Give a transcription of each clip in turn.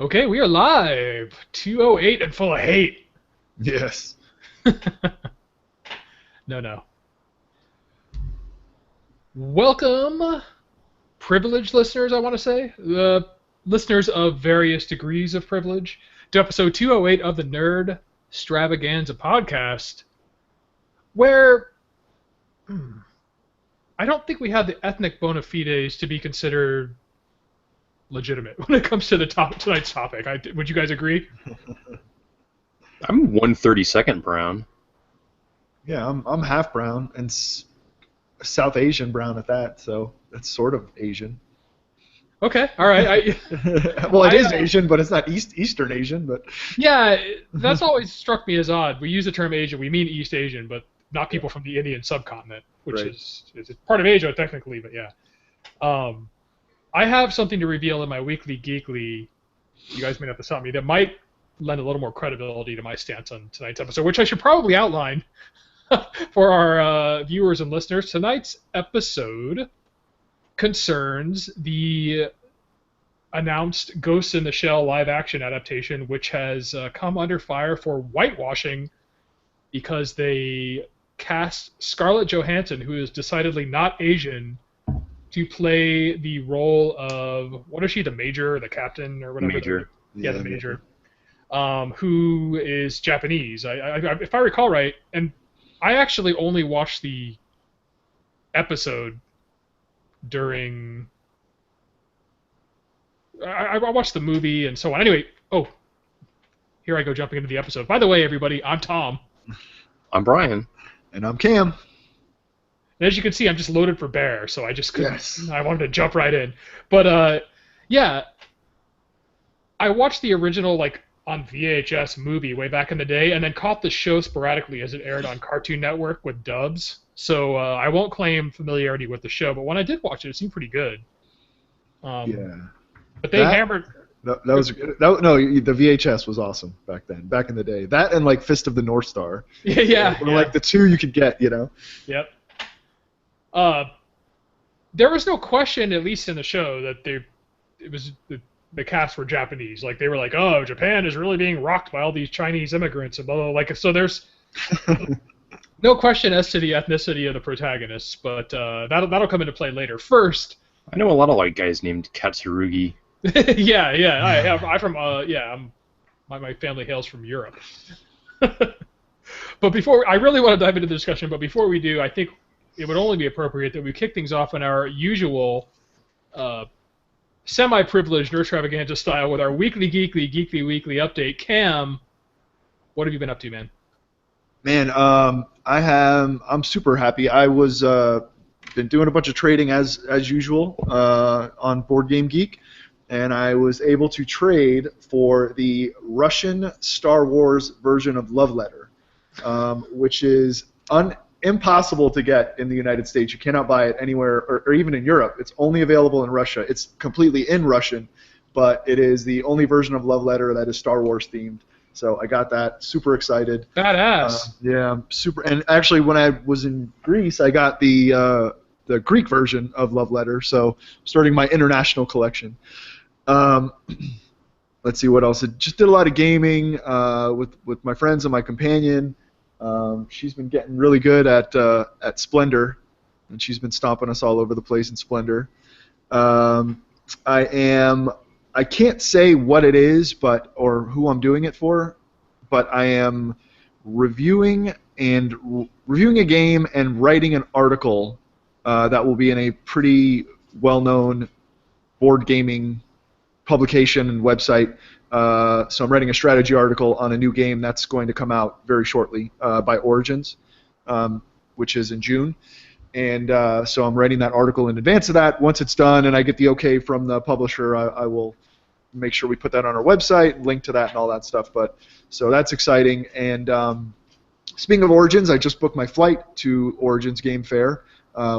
Okay, we are live. 208 and full of hate. Yes. No, no. Welcome, privileged listeners, I want to say. The listeners of various degrees of privilege to episode 208 of the Nerd Stravaganza podcast, where I don't think we have the ethnic bona fides to be considered legitimate when it comes to tonight's topic. Would you guys agree? I'm 1/32nd brown. Yeah, I'm half brown and South Asian brown at that, so that's sort of Asian. Okay, all right. Well, it is Asian, but it's not Eastern Asian. But Yeah, that's always struck me as odd. We use the term Asian, we mean East Asian, but not people from the Indian subcontinent, which Right. is part of Asia technically, but yeah. I have something to reveal in my weekly geekly. You guys may have to stop me. That might lend a little more credibility to my stance on tonight's episode, which I should probably outline for our viewers and listeners. Tonight's episode concerns the announced Ghost in the Shell live-action adaptation, which has come under fire for whitewashing because they cast Scarlett Johansson, who is decidedly not Asian, to play the role of, what is she, the major, or the captain, or whatever? Major. Yeah, the major. Who is Japanese. If I recall right, and I actually only watched the episode during... I watched the movie and so on. Anyway, here I go jumping into the episode. By the way, everybody, I'm Tom. I'm Brian. And I'm Cam. And as you can see, I'm just loaded for bear, so I just couldn't. Yes. I wanted to jump right in. But yeah, I watched the original on VHS movie way back in the day, and then caught the show sporadically as it aired on Cartoon Network with dubs. So I won't claim familiarity with the show, but when I did watch it, it seemed pretty good. Yeah. But they hammered. No, the VHS was awesome back then, back in the day. That and like Fist of the North Star. Yeah. Were like the two you could get, you know. Yep. There was no question, at least in the show, that the cast were Japanese. Like they were like, oh, Japan is really being rocked by all these Chinese immigrants and blah blah. So there's no question as to the ethnicity of the protagonists, but that'll come into play later. First, I know a lot of guys named Katsurugi. yeah. My family hails from Europe. But I really want to dive into the discussion, but before we do, I think it would only be appropriate that we kick things off in our usual semi-privileged Nerd Extravaganza style with our weekly geekly weekly update. Cam, what have you been up to, man? Man, I'm super happy. I was been doing a bunch of trading as usual on Board Game Geek, and I was able to trade for the Russian Star Wars version of Love Letter, which is impossible to get in the United States. You cannot buy it anywhere, or even in Europe. It's only available in Russia. It's completely in Russian, but it is the only version of Love Letter that is Star Wars themed. So I got that. Super excited. Badass. Yeah, super. And actually, when I was in Greece, I got the Greek version of Love Letter. So starting my international collection. Let's see what else. I just did a lot of gaming with my friends and my companion. She's been getting really good at Splendor, and she's been stomping us all over the place in Splendor. I can't say what it is, or who I'm doing it for, but I am reviewing a game and writing an article that will be in a pretty well-known board gaming publication and website. So I'm writing a strategy article on a new game that's going to come out very shortly by Origins, which is in June. And so I'm writing that article in advance of that. Once it's done and I get the okay from the publisher, I will make sure we put that on our website, link to that and all that stuff. So that's exciting. And speaking of Origins, I just booked my flight to Origins Game Fair,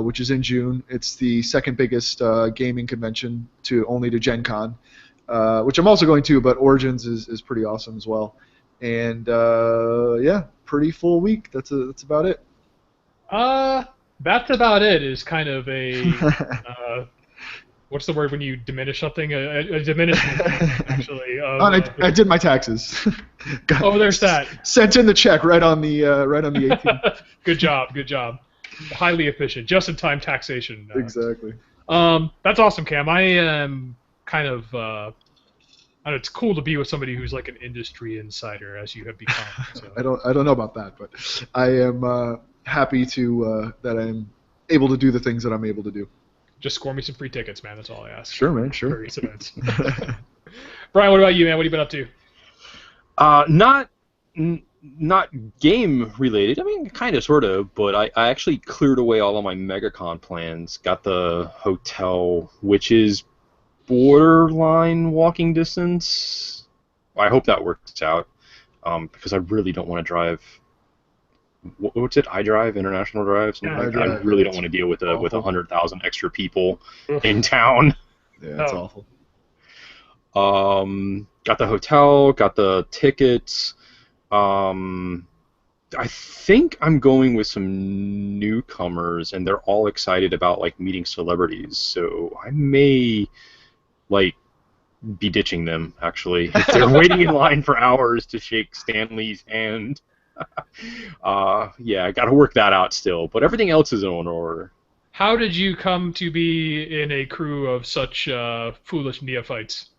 which is in June. It's the second biggest gaming convention only to Gen Con, which I'm also going to, but Origins is pretty awesome as well. And yeah, pretty full week. That's about it. That's about it is kind of a what's the word when you diminish something? A diminishment, actually. Oh, I did my taxes. Oh, there's that. Sent in the check right on the 18th. Good job, good job. Highly efficient, just-in-time taxation. Exactly. That's awesome, Cam. I am kind of. I don't know, it's cool to be with somebody who's like an industry insider, as you have become. So. I don't know about that, but I am happy to that I'm able to do the things that I'm able to do. Just score me some free tickets, man. That's all I ask. Sure, man. Sure. Various events. Brian, what about you, man? What have you been up to? Not game related. I mean, kind of, sort of, but I actually cleared away all of my MegaCon plans. Got the hotel, which is borderline walking distance. I hope that works out, because I really don't want to drive. What's it? iDrive, International Drive. Yeah, I really don't want to deal with 100,000 extra people in town. Yeah, that's awful. Got the hotel, got the tickets. I think I'm going with some newcomers, and they're all excited about like meeting celebrities. So I may be ditching them, actually. If they're waiting in line for hours to shake Stanley's hand. Yeah, I got to work that out still, but everything else is in order. How did you come to be in a crew of such foolish neophytes?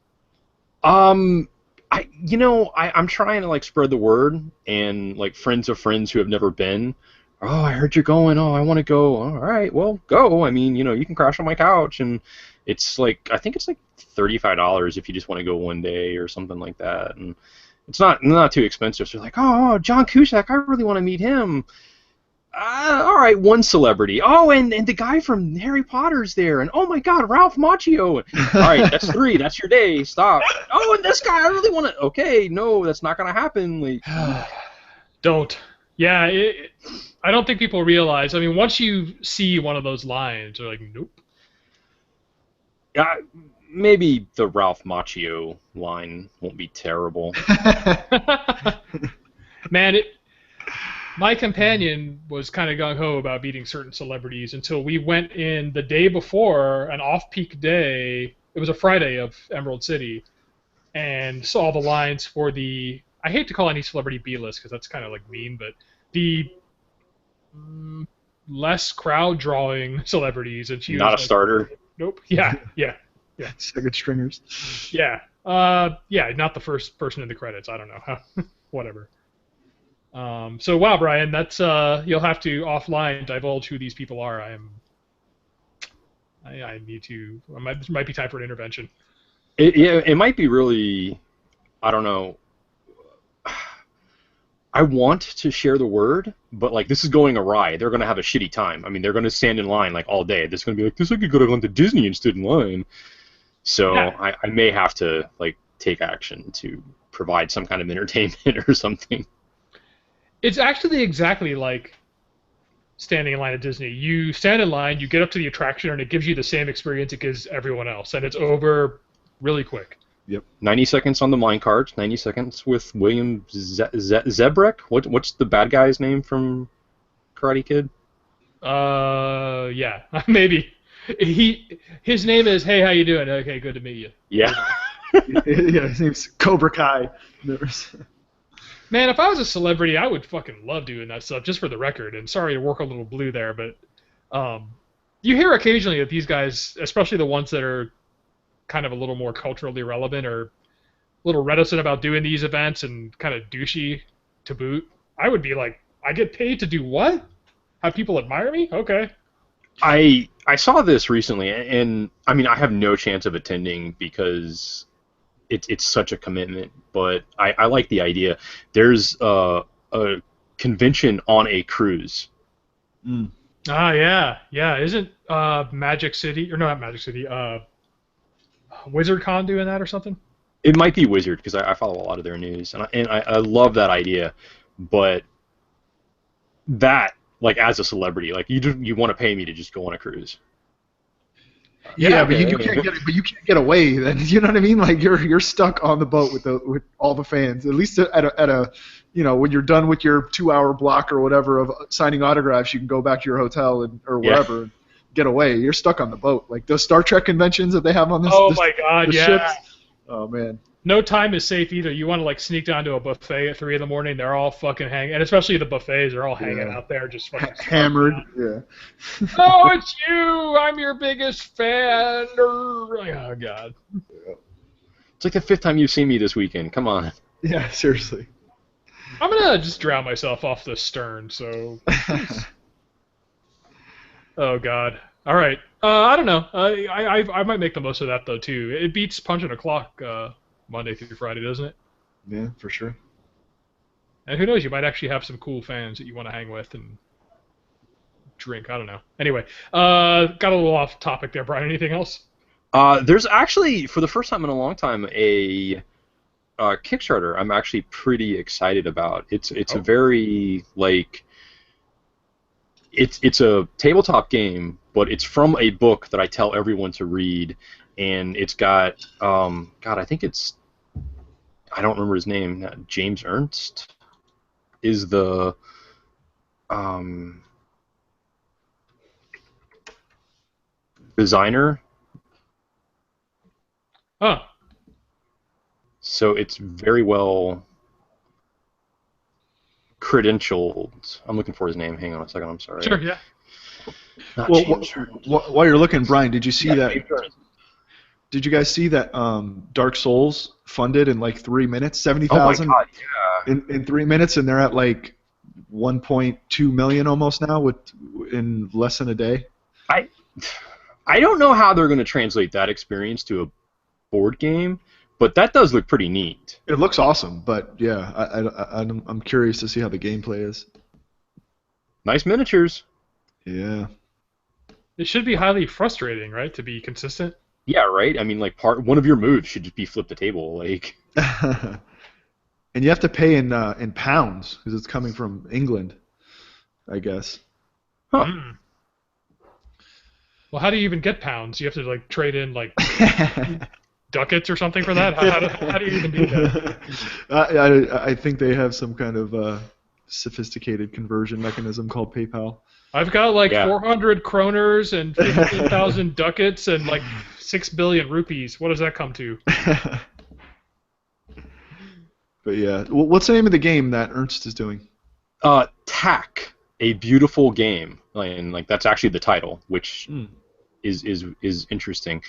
I'm trying to spread the word, and friends of friends who have never been. Oh, I heard you're going. Oh, I want to go. All right, well, go. I mean, you can crash on my couch, and it's I think it's $35 if you just want to go one day or something like that, and it's not too expensive. So they're like, oh, John Cusack, I really want to meet him. All right, one celebrity. Oh, and the guy from Harry Potter's there. And oh my God, Ralph Macchio. All right, that's 3. That's your day. Stop. Oh, and this guy, I really want to. Okay, no, that's not gonna happen. Don't. Yeah, I don't think people realize. I mean, once you see one of those lines, they're like, nope. Maybe the Ralph Macchio line won't be terrible. Man, my companion was kind of gung-ho about meeting certain celebrities until we went in the day before, an off-peak day. It was a Friday of Emerald City, and saw the lines for the. I hate to call any celebrity B-list because that's kind of mean, but the less crowd-drawing celebrities, and she not was a starter. Nope. Yeah. Second stringers. Yeah. Yeah. Not the first person in the credits. I don't know. Whatever. So wow, Brian, that's you'll have to offline divulge who these people are. I need to. It might be time for an intervention. It might be really. I don't know. I want to share the word, but this is going awry. They're gonna have a shitty time. I mean, they're gonna stand in line all day. This is gonna be this I could go to Disney and stood in line. So yeah. I may have to take action to provide some kind of entertainment or something. It's actually exactly like standing in line at Disney. You stand in line, you get up to the attraction, and it gives you the same experience it gives everyone else, and it's over really quick. Yep. 90 seconds on the mine carts. 90 seconds with William Zebrek. What's the bad guy's name from Karate Kid? Yeah, maybe. His name is. Hey, how you doing? Okay, good to meet you. Yeah. Yeah, his name's Cobra Kai. Man, if I was a celebrity, I would fucking love doing that stuff, just for the record. And sorry to work a little blue there, but you hear occasionally that these guys, especially the ones that are kind of a little more culturally relevant or a little reticent about doing these events and kind of douchey to boot, I would be like, I get paid to do what? Have people admire me? Okay. I saw this recently, and I mean, I have no chance of attending because it's such a commitment, but I like the idea. There's a convention on a cruise. Mm. Ah, yeah. Isn't Magic City, or no, not Magic City, WizardCon doing that or something? It might be Wizard, because I follow a lot of their news, and I love that idea, but that, as a celebrity, you want to pay me to just go on a cruise. Yeah, but you can't get away. Then you know what I mean. You're stuck on the boat with all the fans. At least at a when you're done with your 2-hour block or whatever of signing autographs, you can go back to your hotel or wherever. get away. You're stuck on the boat. Like those Star Trek conventions that they have on Oh my God, the yeah. ships. Oh man. No time is safe either. You want to like sneak down to a buffet at 3 in the morning. They're all fucking hanging, and especially the buffets. They're all hanging out there, just fucking Hammered. Yeah. Oh, it's you! I'm your biggest fan. Oh God. It's like the 5th time you've seen me this weekend. Come on. Yeah, seriously. I'm gonna just drown myself off the stern. So. Oh God. All right. I don't know. I might make the most of that though too. It beats punching a clock Monday through Friday, doesn't it? Yeah, for sure. And who knows? You might actually have some cool fans that you want to hang with and drink. I don't know. Anyway, got a little off topic there, Brian. Anything else? There's actually, for the first time in a long time, a Kickstarter I'm actually pretty excited about. It's a very, like, it's a tabletop game, but it's from a book that I tell everyone to read, and it's got, God, I think it's, I don't remember his name, James Ernst is the, designer. Huh. So it's very well credentialed. I'm looking for his name. Hang on a second. I'm sorry. Sure. Yeah. Not Well, James Ernst. while you're looking, Brian, did you see Yeah, that? James Ernst. Did you guys see that Dark Souls funded in like 3 minutes, 70,000 Oh my God! Yeah. in 3 minutes, and they're at like 1.2 million almost now in less than a day. I don't know how they're going to translate that experience to a board game, but that does look pretty neat. It looks awesome, but yeah, I'm curious to see how the gameplay is. Nice miniatures. Yeah. It should be highly frustrating, right, to be consistent. Yeah, right. I mean, like one of your moves should just be flip the table, like. And you have to pay in pounds because it's coming from England, I guess. Huh. Mm. Well, how do you even get pounds? You have to like trade in like ducats or something for that. How do you even do that? I think they have some kind of sophisticated conversion mechanism called PayPal. I've got like Yeah. 400 kroners and 15,000 ducats and like 6 billion rupees. What does that come to? But yeah, what's the name of the game that Ernst is doing? Tack, a beautiful game, and like that's actually the title, which is interesting.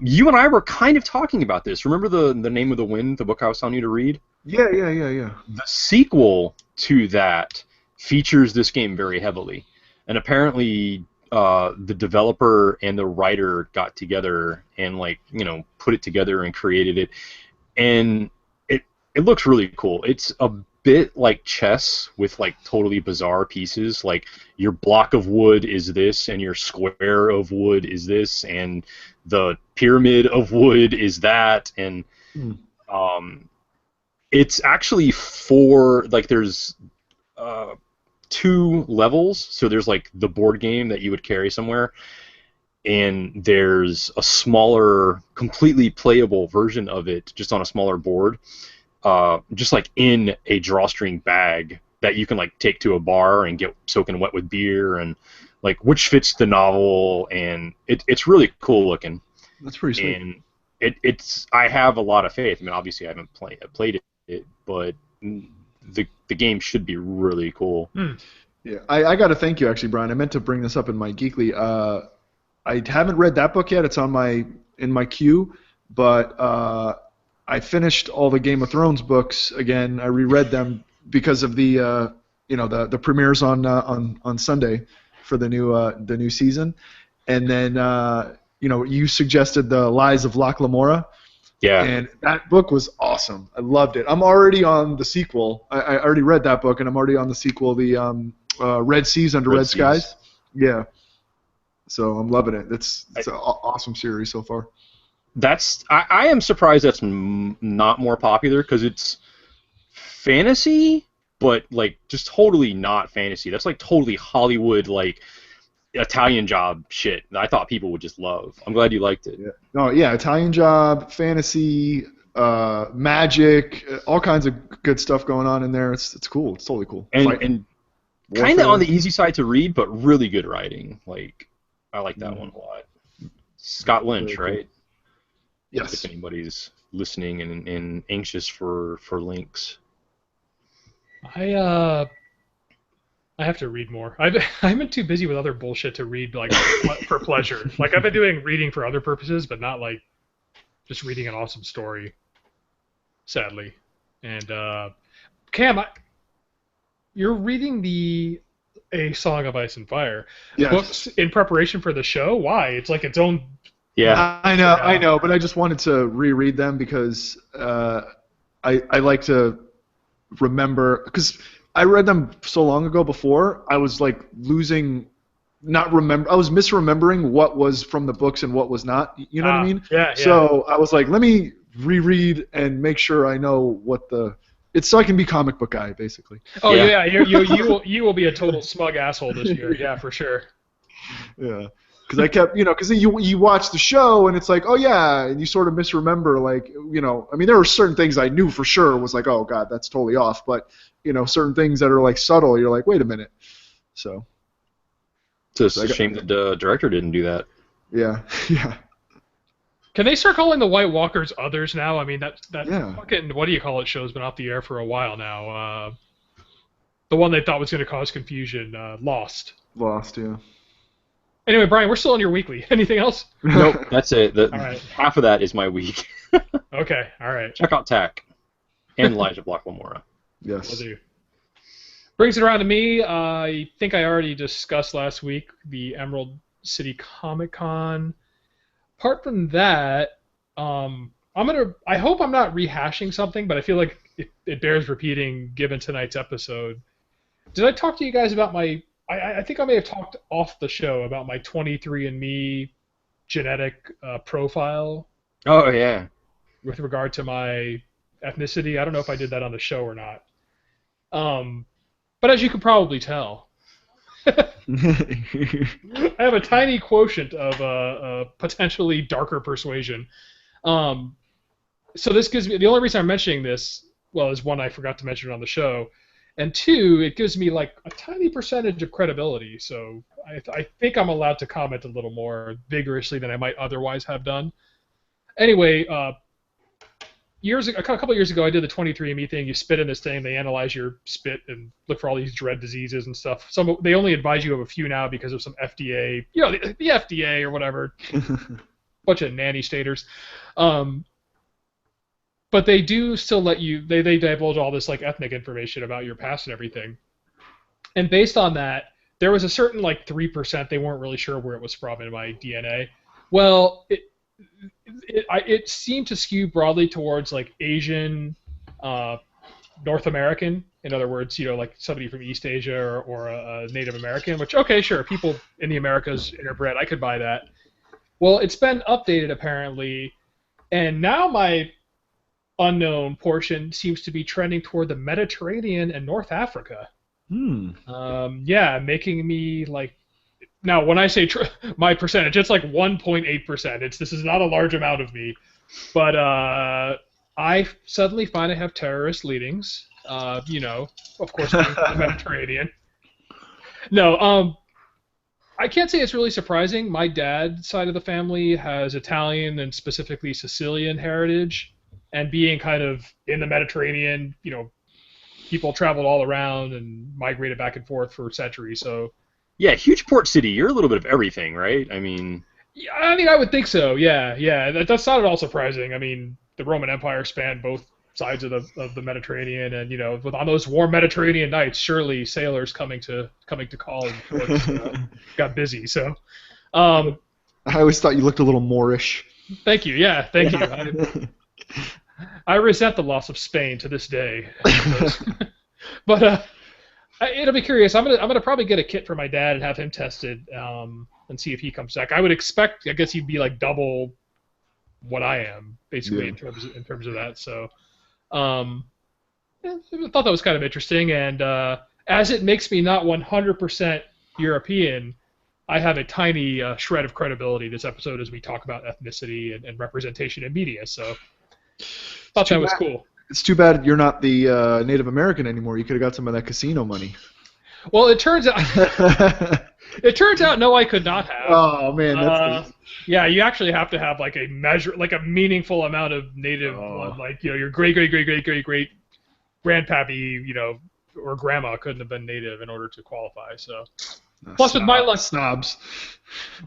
You and I were kind of talking about this. Remember the Name of the Wind, the book I was telling you to read? Yeah. The sequel to that features this game very heavily, and apparently the developer and the writer got together and put it together and created it, and it looks really cool. It's a bit like chess with like totally bizarre pieces. Like your block of wood is this, and your square of wood is this, and the pyramid of wood is that, and it's actually there's 2 levels. So there's like the board game that you would carry somewhere, and there's a smaller, completely playable version of it just on a smaller board. Just like in a drawstring bag that you can like take to a bar and get soaking wet with beer, and like which fits the novel, and it's really cool looking. That's pretty sweet. And I have a lot of faith. I mean, obviously I haven't played it, but the game should be really cool. Yeah, I got to thank you actually, Brian. I meant to bring this up in my Geekly. I haven't read that book yet. It's in my queue, but I finished all the Game of Thrones books again. I reread them because of the premieres on Sunday for the new season, and then you suggested the Lies of Locke Lamora. Yeah. And that book was awesome. I loved it. I'm already on the sequel. I already read that book, and I'm already on the sequel, the Red Seas Under Red Skies. Yeah. So I'm loving it. It's an awesome series so far. I am surprised that's not more popular, because it's fantasy, but like just totally not fantasy. That's like totally Hollywood, like Italian Job shit that I thought people would just love. I'm glad you liked it. Yeah. No, yeah, Italian Job, fantasy, magic, all kinds of good stuff going on in there. It's cool. It's totally cool. And kind of on the easy side to read, but really good writing. Like I like that one a lot. Scott Lynch, Very cool. right? Yes. If anybody's listening and anxious for links. I have to read more. I've been too busy with other bullshit to read like for pleasure. Like I've been doing reading for other purposes, but not like just reading an awesome story. Sadly, and Cam, you're reading A Song of Ice and Fire books Yes. in preparation for the show. Why? It's like its own. Yeah. I know, but I just wanted to reread them because I like to remember, because I read them so long ago before, I was like I was misremembering what was from the books and what was not, you know what I mean? Yeah. So I was like, let me reread and make sure I know it's so I can be comic book guy, basically. Oh Yeah. yeah, you will be a total smug asshole this year. Yeah, for sure. Yeah. Because I kept, because you watch the show and it's like, oh yeah, and you sort of misremember, like, I mean, there were certain things I knew for sure was like, oh god, that's totally off, but certain things that are like subtle, you're like, wait a minute. So. It's a shame that the director didn't do that. Yeah, yeah. Can they start calling the White Walkers others now? I mean, that Yeah. fucking what do you call it show's been off the air for a while now. The one they thought was going to cause confusion, Lost. Lost, yeah. Anyway, Brian, we're still on your weekly. Anything else? Nope, that's it. All right. Half of that is my week. Okay, all right. Check out Tack and Elijah Block Lamora. Yes. Will do. Brings it around to me. I think I already discussed last week the Emerald City Comic Con. Apart from that, I hope I'm not rehashing something, but I feel like it bears repeating given tonight's episode. Did I talk to you guys about I think I may have talked off the show about my 23andMe genetic profile Oh yeah. with regard to my ethnicity. I don't know if I did that on the show or not. But as you can probably tell, I have a tiny quotient of potentially darker persuasion. So this gives me, the only reason I'm mentioning this, well, is one, I forgot to mention it on the show, and two, it gives me like a tiny percentage of credibility. So I think I'm allowed to comment a little more vigorously than I might otherwise have done. Anyway, a couple years ago, I did the 23andMe thing. You spit in this thing, they analyze your spit and look for all these dread diseases and stuff. They only advise you of a few now because of some FDA, the FDA or whatever, bunch of nanny staters. But they do still let you. They divulge all this like ethnic information about your past and everything. And based on that, there was a certain like 3% they weren't really sure where it was from in my DNA. Well, it seemed to skew broadly towards like Asian, North American. In other words, like somebody from East Asia or a Native American. Which, okay, sure, people in the Americas interbred, I could buy that. Well, it's been updated apparently, and now my unknown portion seems to be trending toward the Mediterranean and North Africa. Yeah, making me like. Now, when I say my percentage, it's like 1.8%. This is not a large amount of me, but I suddenly find I have terrorist leanings. Of course, being from the Mediterranean. No, I can't say it's really surprising. My dad's side of the family has Italian and specifically Sicilian heritage, and being kind of in the Mediterranean, people traveled all around and migrated back and forth for centuries. So. Yeah, huge port city. You're a little bit of everything, right? I mean, I would think so. Yeah. That's not at all surprising. I mean, the Roman Empire spanned both sides of the Mediterranean, and on those warm Mediterranean nights, surely sailors coming to call and ports, got busy. So, I always thought you looked a little Moorish. Thank you. Yeah, thank you. I resent the loss of Spain to this day. But. It'll be curious. I'm gonna probably get a kit for my dad and have him tested and see if he comes back. I would expect. I guess he'd be like double what I am, basically, in terms of that. So, I thought that was kind of interesting. And as it makes me not 100% European, I have a tiny shred of credibility this episode as we talk about ethnicity and representation in media. So, thought that was cool. It's too bad you're not the Native American anymore. You could have got some of that casino money. Well, it turns out It turns out no, I could not have. Oh man, that's Yeah, you actually have to have like a measure, like a meaningful amount of native blood, like your great great great great great great grandpappy, or grandma couldn't have been native in order to qualify. So, plus with my luck, snobs.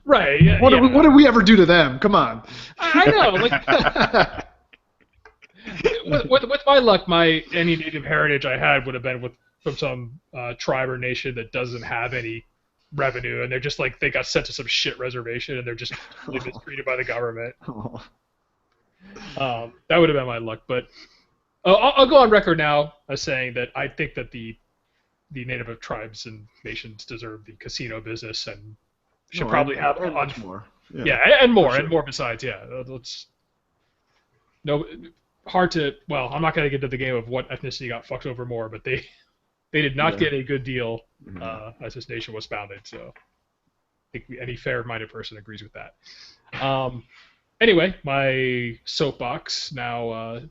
right? Yeah, What yeah. did we ever do to them? Come on. I know, like. With my luck, any native heritage I had would have been from some tribe or nation that doesn't have any revenue, and they're just like they got sent to some shit reservation, and they're just totally mistreated by the government. That would have been my luck, but I'll go on record now as saying that I think that the native tribes and nations deserve the casino business and should probably have much more. Yeah, and more besides. Yeah, let's hard to. Well, I'm not going to get into the game of what ethnicity got fucked over more, but they did not get a good deal as this nation was founded. So I think any fair-minded person agrees with that. Anyway, my soapbox now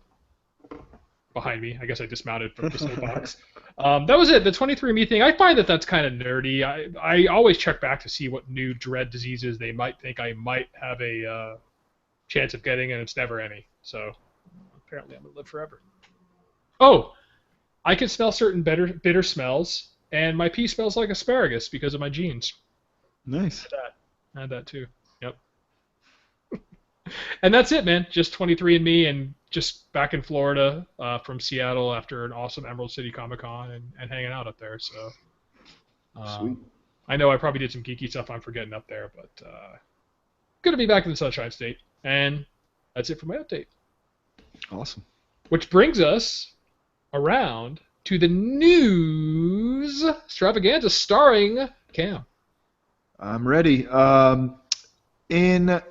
behind me. I guess I dismounted from the soapbox. That was it. The 23andMe thing. I find that's kind of nerdy. I always check back to see what new dread diseases they might think I might have a chance of getting, and it's never any. So. Apparently, I'm going to live forever. Oh, I can smell certain bitter smells, and my pee smells like asparagus because of my genes. Nice. I had that too. Yep. And that's it, man. Just 23andMe and just back in Florida from Seattle after an awesome Emerald City Comic Con and hanging out up there. So, sweet. I know I probably did some geeky stuff I'm forgetting up there, but good to be back in the Sunshine State. And that's it for my update. Awesome. Which brings us around to the news extravaganza starring Cam. I'm ready. In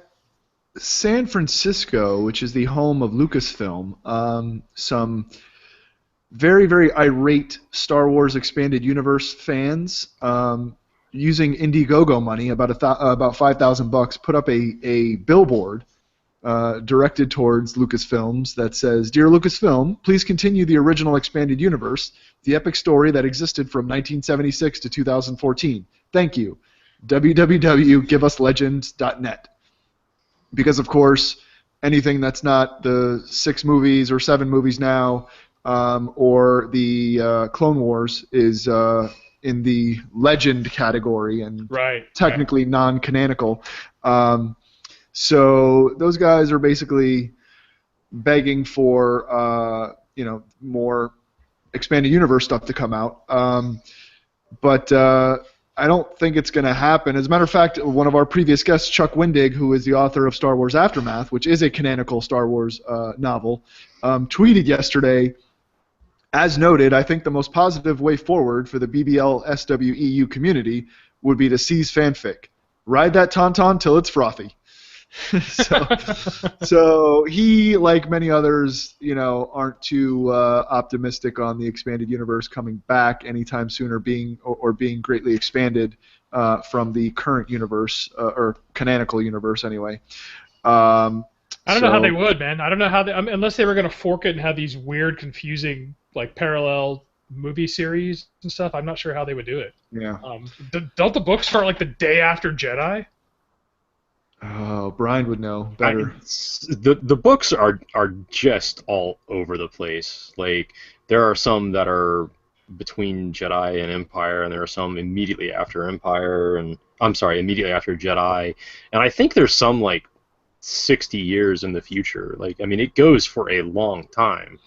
San Francisco, which is the home of Lucasfilm, some very, very irate Star Wars Expanded Universe fans, using Indiegogo money, about $5,000, put up a billboard directed towards Lucasfilms that says, "Dear Lucasfilm, please continue the original Expanded Universe, the epic story that existed from 1976 to 2014. Thank you. www.giveuslegends.net." Because, of course, anything that's not the 6 movies or 7 movies now or the Clone Wars is in the legend category and technically non-canonical. So those guys are basically begging for more Expanded Universe stuff to come out. But I don't think it's going to happen. As a matter of fact, one of our previous guests, Chuck Wendig, who is the author of Star Wars Aftermath, which is a canonical Star Wars novel, tweeted yesterday, as noted, I think the most positive way forward for the BBL SWEU community would be to seize fanfic. Ride that tauntaun till it's frothy. So he, like many others, aren't too optimistic on the Expanded Universe coming back anytime soon, or being greatly expanded from the current universe or canonical universe anyway. I don't know how they would, man. I don't know how unless they were going to fork it and have these weird, confusing, like parallel movie series and stuff. I'm not sure how they would do it. Yeah. Don't the books start like the day after Jedi? Oh, Brian would know better. The books are just all over the place. Like, there are some that are between Jedi and Empire, and there are some immediately after Empire, and immediately after Jedi, and I think there's some like 60 years in the future. Like, I mean, it goes for a long time.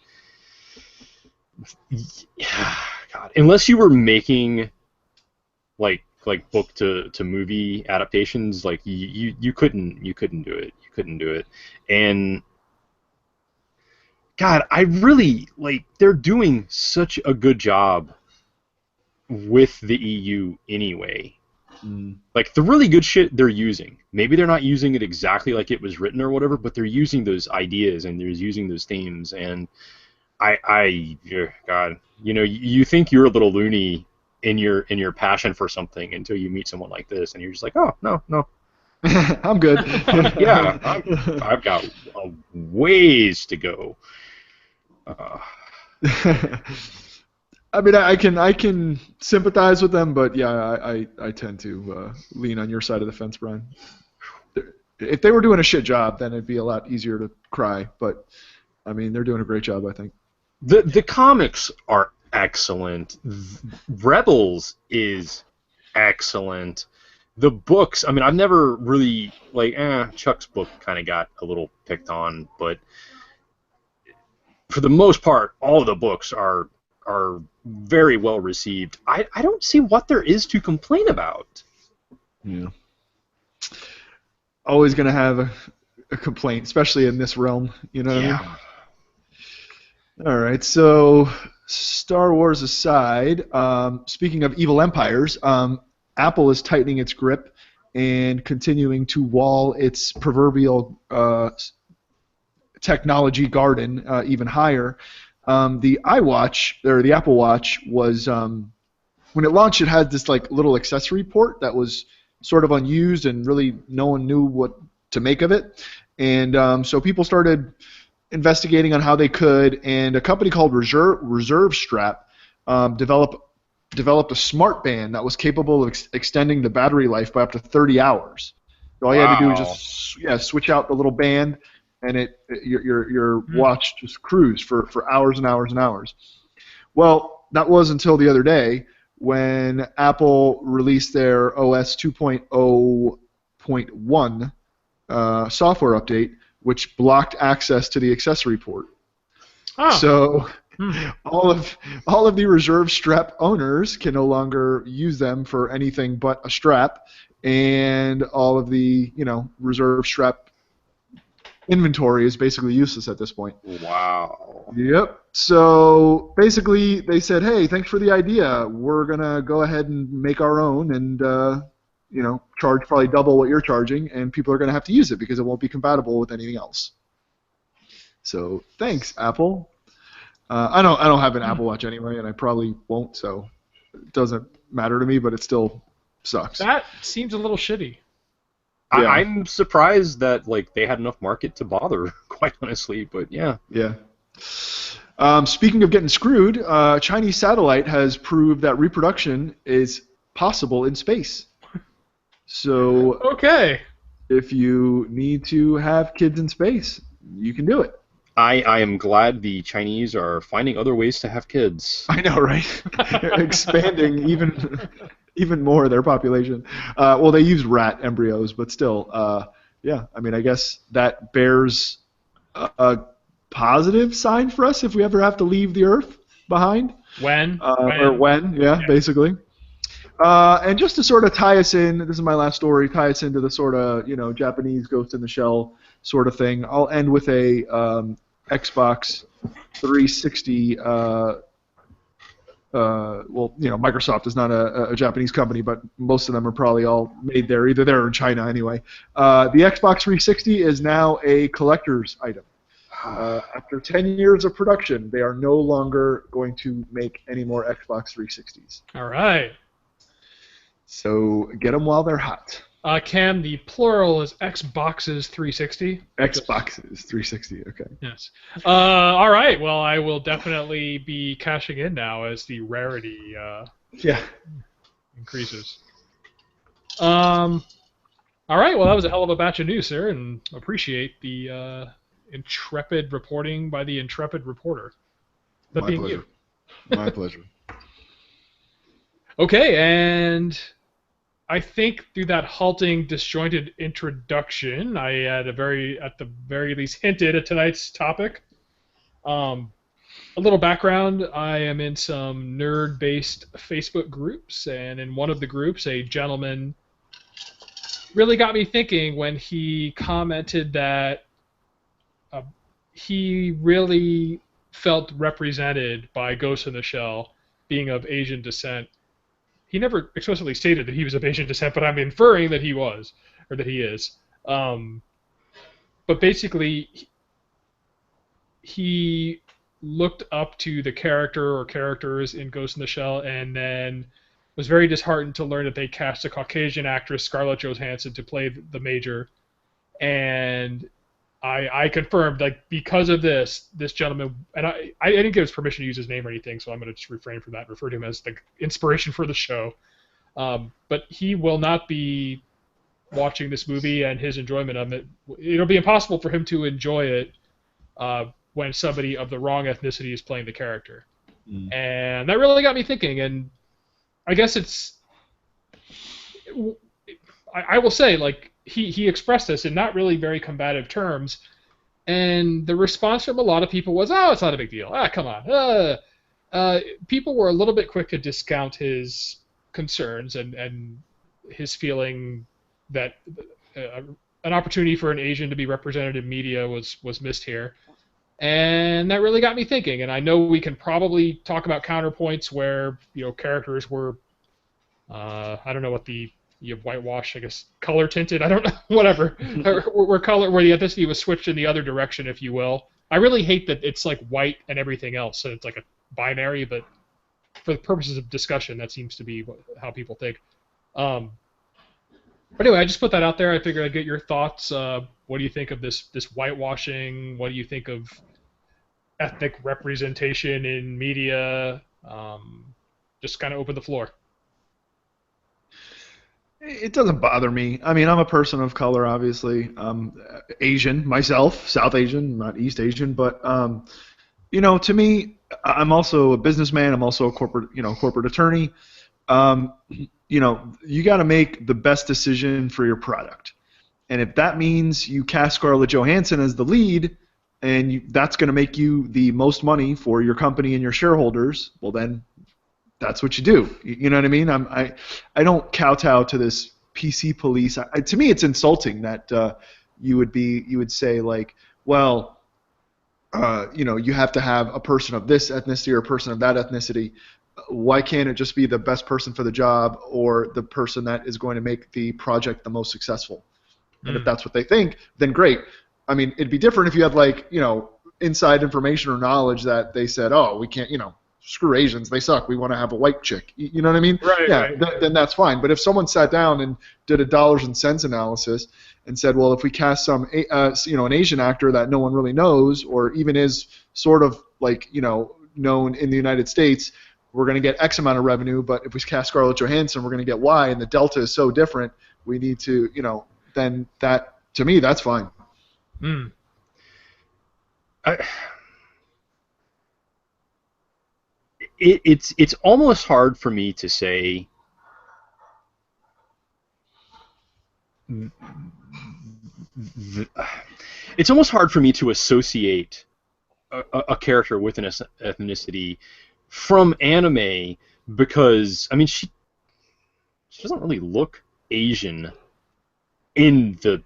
Yeah, God, unless you were making like book to movie adaptations, like you couldn't do it. You couldn't do it. And God, I really they're doing such a good job with the EU anyway. Like, the really good shit they're using. Maybe they're not using it exactly like it was written or whatever, but they're using those ideas and they're using those themes. And God, you think you're a little loony in your passion for something until you meet someone like this, and you're just like, oh, no. I'm good. Yeah, I've got a ways to go. I mean, I can sympathize with them, but yeah, I tend to lean on your side of the fence, Brian. If they were doing a shit job, then it'd be a lot easier to cry. But I mean, they're doing a great job, I think. The comics are excellent. Rebels is excellent. The books, I mean, I've never really Chuck's book kind of got a little picked on, but for the most part, all of the books are very well received. I don't see what there is to complain about. Yeah. Always gonna have a complaint, especially in this realm. You know what I mean? All right. So, Star Wars aside, speaking of evil empires, Apple is tightening its grip and continuing to wall its proverbial technology garden even higher. The iWatch, or the Apple Watch, was when it launched, it had this like little accessory port that was sort of unused, and really no one knew what to make of it. And so people started investigating on how they could, and a company called Reserve Strap developed a smart band that was capable of extending the battery life by up to 30 hours. So all you had to do was just switch out the little band, and your watch just cruised for hours and hours and hours. Well, that was until the other day when Apple released their OS 2.0.1 software update, which blocked access to the accessory port. Oh. So all of the Reserve Strap owners can no longer use them for anything but a strap, and all of the Reserve Strap inventory is basically useless at this point. Wow. Yep. So basically, they said, "Hey, thanks for the idea. We're gonna go ahead and make our own, and charge probably double what you're charging, and people are gonna have to use it because it won't be compatible with anything else." So thanks, Apple. I don't have an Apple Watch anyway, and I probably won't, so it doesn't matter to me. But it still sucks. That seems a little shitty. Yeah. I'm surprised that they had enough market to bother, quite honestly. But yeah. Yeah. Speaking of getting screwed, Chinese satellite has proved that reproduction is possible in space. So okay, if you need to have kids in space, you can do it. I am glad the Chinese are finding other ways to have kids. I know, right? Expanding even more their population. Well, they use rat embryos, but still, yeah. I mean, I guess that bears a positive sign for us if we ever have to leave the Earth behind. When? Basically. And just to sort of tie us in, this is my last story, tie us into the sort of, Japanese Ghost in the Shell sort of thing. I'll end with a Xbox 360. Microsoft is not a Japanese company, but most of them are probably all made there. Either there or in China, anyway. The Xbox 360 is now a collector's item. After 10 years of production, they are no longer going to make any more Xbox 360s. All right. So get them while they're hot. Cam, the plural is Xboxes 360. Xboxes 360, okay. Yes. All right, well, I will definitely be cashing in now as the rarity increases. All right, well, that was a hell of a batch of news, sir, and appreciate the intrepid reporting by the intrepid reporter. That My being pleasure. You. My pleasure. Okay, and I think through that halting, disjointed introduction, I at the very least hinted at tonight's topic. A little background: I am in some nerd-based Facebook groups, and in one of the groups, a gentleman really got me thinking when he commented that he really felt represented by Ghost in the Shell being of Asian descent. He never explicitly stated that he was of Asian descent, but I'm inferring that he was, or that he is. But basically, he looked up to the character or characters in Ghost in the Shell, and then was very disheartened to learn that they cast a Caucasian actress, Scarlett Johansson, to play the Major. And I confirmed, like, because of this gentleman, and I didn't give his permission to use his name or anything, so I'm going to just refrain from that and refer to him as the inspiration for the show. But he will not be watching this movie, and his enjoyment of it, it'll be impossible for him to enjoy it when somebody of the wrong ethnicity is playing the character. And that really got me thinking, and I guess I will say, like, he expressed this in not really very combative terms, and the response from a lot of people was, "Oh, it's not a big deal. Ah, come on." People were a little bit quick to discount his concerns and his feeling that an opportunity for an Asian to be represented in media was missed here. And that really got me thinking, and I know we can probably talk about counterpoints where, characters were, I don't know what you have whitewashed, I guess, color tinted, I don't know, whatever, where the ethnicity was switched in the other direction, if you will. I really hate that it's like white and everything else, so it's like a binary, but for the purposes of discussion, that seems to be how people think. But anyway, I just put that out there. I figured I'd get your thoughts. What do you think of this whitewashing? What do you think of ethnic representation in media? Just kind of open the floor. It doesn't bother me. I mean, I'm a person of color, obviously. Asian myself, South Asian, not East Asian, but to me, I'm also a businessman. I'm also a corporate attorney. You got to make the best decision for your product, and if that means you cast Scarlett Johansson as the lead, and that's going to make you the most money for your company and your shareholders, well then, that's what you do. You know what I mean? I don't kowtow to this PC police. To me, it's insulting that you would say, like, well, you have to have a person of this ethnicity or a person of that ethnicity. Why can't it just be the best person for the job or the person that is going to make the project the most successful? And if that's what they think, then great. I mean, it'd be different if you had, like, inside information or knowledge that they said, oh, we can't, screw Asians, they suck, we want to have a white chick. You know what I mean? Right. Yeah, Right. Then that's fine. But if someone sat down and did a dollars and cents analysis and said, well, if we cast some, an Asian actor that no one really knows or even is sort of, like, known in the United States, we're going to get X amount of revenue, but if we cast Scarlett Johansson, we're going to get Y, and the delta is so different, we need to, then that, to me, that's fine. It's almost hard for me to say it's almost hard for me to associate a character with an ethnicity from anime because, I mean, she doesn't really look Asian in the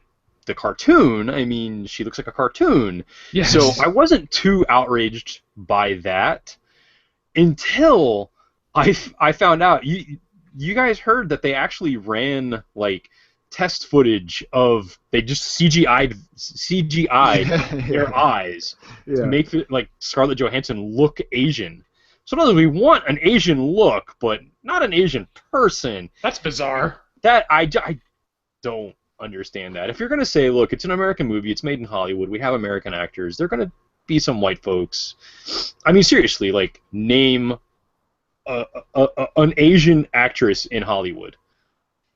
cartoon. I mean, she looks like a cartoon. Yes. So I wasn't too outraged by that until I found out. You guys heard that they actually ran, like, test footage of, they just CGI'd their eyes to make like Scarlett Johansson look Asian. So in other words, we want an Asian look, but not an Asian person. That's bizarre. That I don't understand that. If you're going to say, look, it's an American movie, it's made in Hollywood, we have American actors, they're going to be some white folks. I mean, seriously, like, name an Asian actress in Hollywood.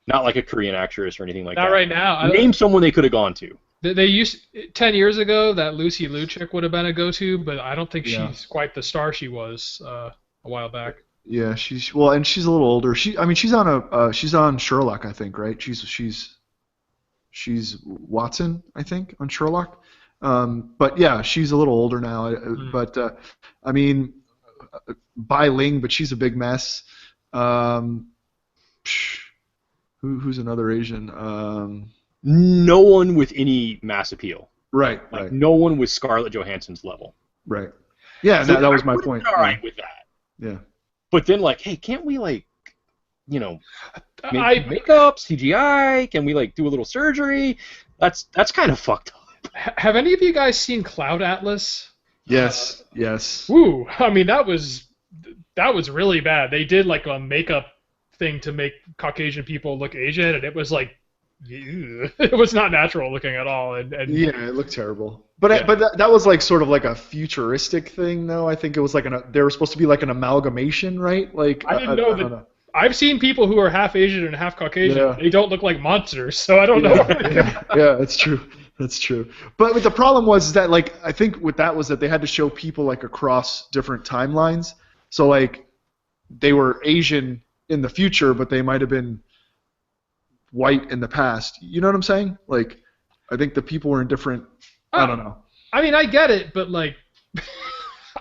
Not like a Korean actress or anything like that. Not right now. Name someone they could have gone to. They used 10 years ago that Lucy Liu chick would have been a go-to, but I don't think she's quite the star she was a while back. Yeah, she's a little older. She's on Sherlock, I think, right? She's Watson, I think, on Sherlock. But yeah, she's a little older now. But I mean, Bai Ling, but she's a big mess. Who's another Asian? No one with any mass appeal. Right. No one with Scarlett Johansson's level. Right. Yeah, So that was my point. All right with that. Yeah. But then, like, hey, can't we, like, makeup, CGI? Can we, like, do a little surgery? That's kind of fucked up. Have any of you guys seen Cloud Atlas? Yes. Yes. Woo! I mean, that was really bad. They did, like, a makeup thing to make Caucasian people look Asian, and it was, like, it was not natural looking at all, and Yeah, it looked terrible. But yeah. that was like sort of like a futuristic thing, though. I think it was like they were supposed to be like an amalgamation, right? Like I didn't know I don't that. know. I've seen people who are half Asian and half Caucasian. Yeah. They don't look like monsters, so I don't know. Yeah, that's true. That's true. But the problem was that like I think with that was that they had to show people like across different timelines. So like they were Asian in the future, but they might have been white in the past. You know what I'm saying? Like I think the people were in different. I don't know. I mean, I get it, but like,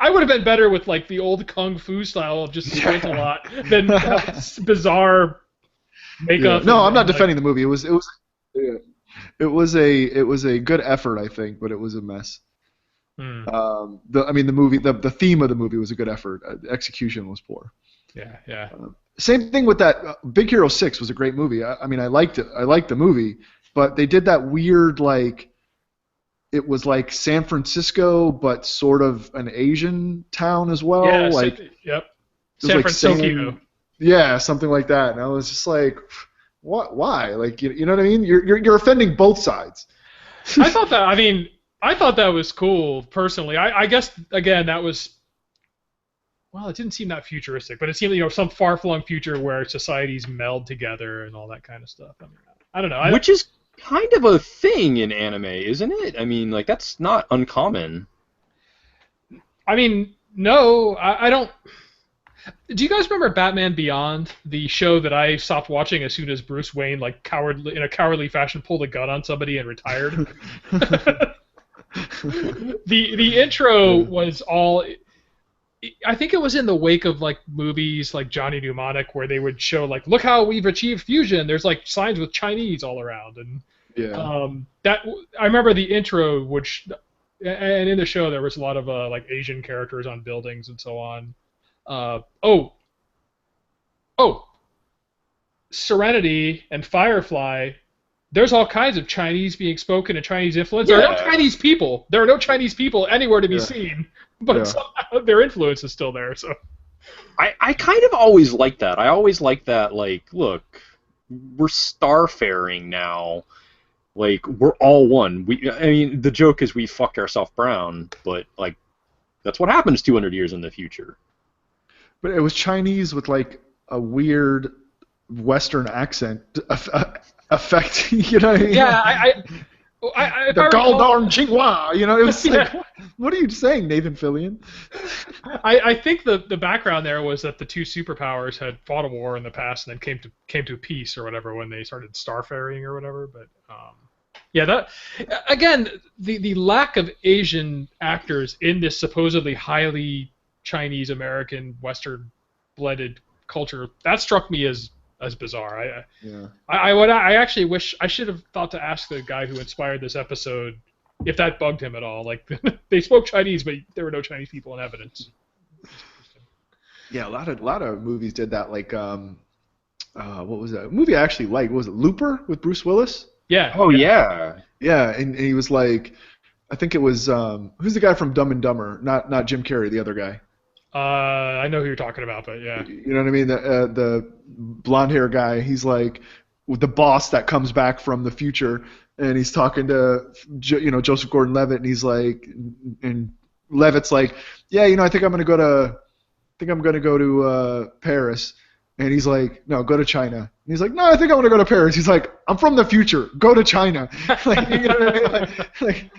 I would have been better with like the old kung fu style of just squint a lot than bizarre makeup. Yeah. No, I'm not defending the movie. It was a good effort, I think, but it was a mess. The movie, the theme of the movie was a good effort. The execution was poor. Yeah, yeah. Same thing with that. Big Hero 6 was a great movie. I mean, I liked it. I liked the movie, but they did that weird like. It was like San Francisco, but sort of an Asian town as well. Yeah, like, yep. San Francisco. Yeah, something like that. And I was just like, what? Why? Like, you know what I mean? You're offending both sides. I thought that was cool personally. I guess again that was. Well, it didn't seem that futuristic, but it seemed some far-flung future where societies meld together and all that kind of stuff. I mean, I don't know. Which is kind of a thing in anime, isn't it? I mean, like that's not uncommon. I mean, no, I don't. Do you guys remember Batman Beyond, the show that I stopped watching as soon as Bruce Wayne, like in a cowardly fashion, pulled a gun on somebody and retired? The intro was all. I think it was in the wake of like movies like Johnny Mnemonic where they would show like, look how we've achieved fusion. There's like signs with Chinese all around, and that I remember the intro, which and in the show there was a lot of like Asian characters on buildings and so on. Serenity and Firefly. There's all kinds of Chinese being spoken and Chinese influence. Yeah. There are no Chinese people. There are no Chinese people anywhere to be seen, but somehow their influence is still there. So, I kind of always like that. I always like that. Like, look, we're starfaring now. Like, we're all one. I mean, the joke is we fucked ourselves brown, but like, that's what happens 200 years in the future. But it was Chinese with like a weird Western accent effect. You know what I mean? Yeah, the Galdorn Jinghua. You know, it was like, what are you saying, Nathan Fillion? I think the background there was that the two superpowers had fought a war in the past and then came to peace or whatever when they started starfaring or whatever. But yeah, that again, the lack of Asian actors in this supposedly highly Chinese American Western blended culture, that struck me as bizarre. I actually wish I should have thought to ask the guy who inspired this episode if that bugged him at all. Like they spoke Chinese, but there were no Chinese people in evidence. Yeah, a lot of movies did that. Like what was that? A movie I actually liked. Was it Looper with Bruce Willis? Yeah. Oh yeah. Yeah, and he was like, I think it was who's the guy from Dumb and Dumber? Not Jim Carrey, the other guy. I know who you're talking about, but yeah. You know what I mean? The blonde hair guy. He's like the boss that comes back from the future, and he's talking to Joseph Gordon-Levitt, and he's like, and Levitt's like, yeah, I think I'm gonna go to Paris, and he's like, no, go to China. And he's like, no, I think I want to go to Paris. He's like, I'm from the future. Go to China. Like, you know what I mean?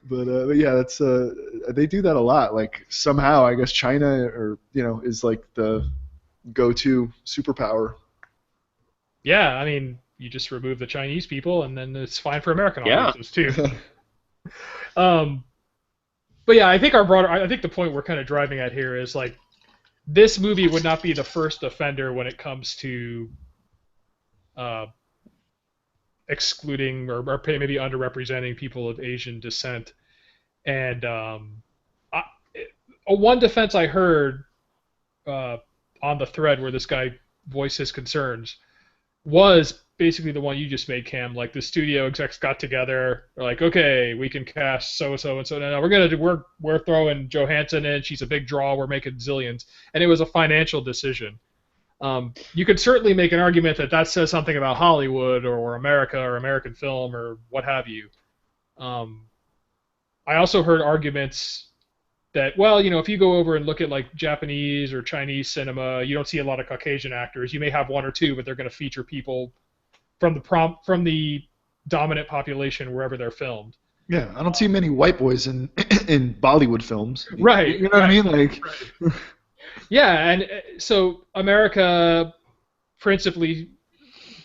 But yeah, that's they do that a lot. Like somehow, I guess China is like the go-to superpower. Yeah, I mean, you just remove the Chinese people, and then it's fine for American audiences too. But yeah, I think the point we're kind of driving at here is like this movie would not be the first offender when it comes to excluding or maybe underrepresenting people of Asian descent. And one defense I heard on the thread where this guy voiced his concerns was basically the one you just made, Cam. Like the studio execs got together, they're like, okay, we can cast so and so and so. Now we're throwing Johansson in. She's a big draw. We're making zillions, and it was a financial decision. You could certainly make an argument that that says something about Hollywood or America or American film or what have you. Um, I also heard arguments that, well, if you go over and look at like Japanese or Chinese cinema, you don't see a lot of Caucasian actors. You may have one or two, but they're going to feature people from the dominant population wherever they're filmed. Yeah, I don't see many white boys in in Bollywood films. Right. You know what I mean? Like. Right. Yeah, and so America, principally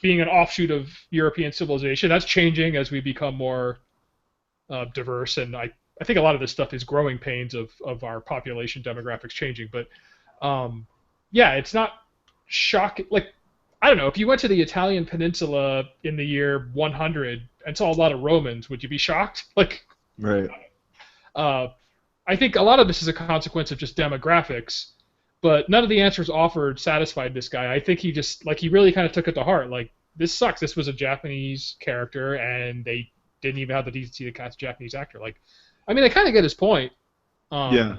being an offshoot of European civilization, that's changing as we become more diverse, and I think a lot of this stuff is growing pains of our population demographics changing. But yeah, it's not shocking. Like, I don't know, if you went to the Italian peninsula in the year 100 and saw a lot of Romans, would you be shocked? Like, Right. I think a lot of this is a consequence of just demographics, but none of the answers offered satisfied this guy. I think he just, like, he really kind of took it to heart. Like, this sucks. This was a Japanese character, and they didn't even have the decency to cast a Japanese actor. Like, I mean, I kind of get his point. Yeah.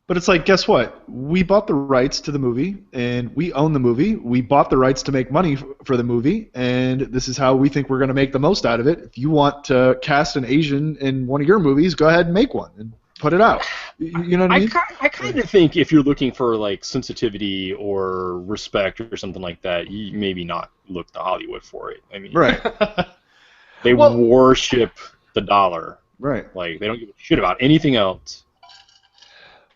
But it's like, guess what? We bought the rights to the movie, and we own the movie. We bought the rights to make money for the movie, and this is how we think we're going to make the most out of it. If you want to cast an Asian in one of your movies, go ahead and make one and put it out. You know what I mean? I kind of think if you're looking for like sensitivity or respect or something like that, you maybe not look to Hollywood for it. I mean, Right. They worship the dollar. Right. Like, they don't give a shit about anything else.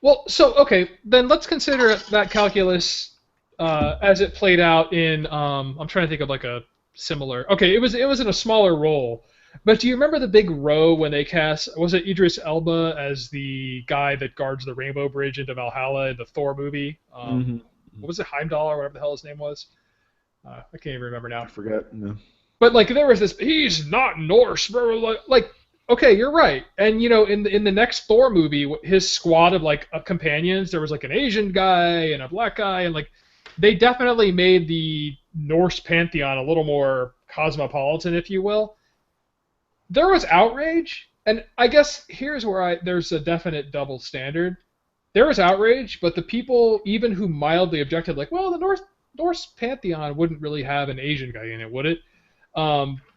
Well, so, okay, then let's consider that calculus as it played out in, I'm trying to think of like a similar, okay, it was in a smaller role, but do you remember the big row when they cast, was it Idris Elba as the guy that guards the Rainbow Bridge into Valhalla in the Thor movie? What was it, Heimdall or whatever the hell his name was? I can't even remember now. I forget. No. But like there was this, he's not Norse, blah, blah, blah. Like, okay, you're right. And in the next Thor movie, his squad of like companions, there was like an Asian guy and a black guy, and like they definitely made the Norse pantheon a little more cosmopolitan, if you will. There was outrage, and I guess here's where there's a definite double standard. There was outrage, but the people even who mildly objected, like, well, the Norse pantheon wouldn't really have an Asian guy in it, would it?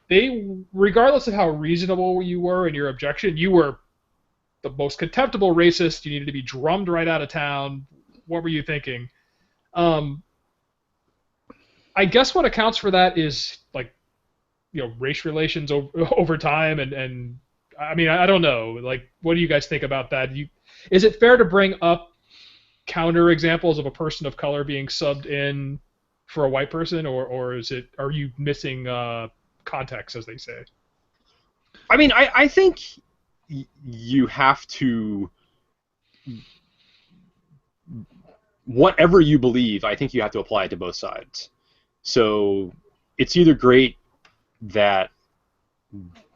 They, regardless of how reasonable you were in your objection, you were the most contemptible racist. You needed to be drummed right out of town. What were you thinking? I guess what accounts for that is like, race relations over time, and I mean, I don't know. Like, what do you guys think about that? Is it fair to bring up counter examples of a person of color being subbed in for a white person, or are you missing context, as they say? I mean, I think you have to, whatever you believe, I think you have to apply it to both sides. So it's either great that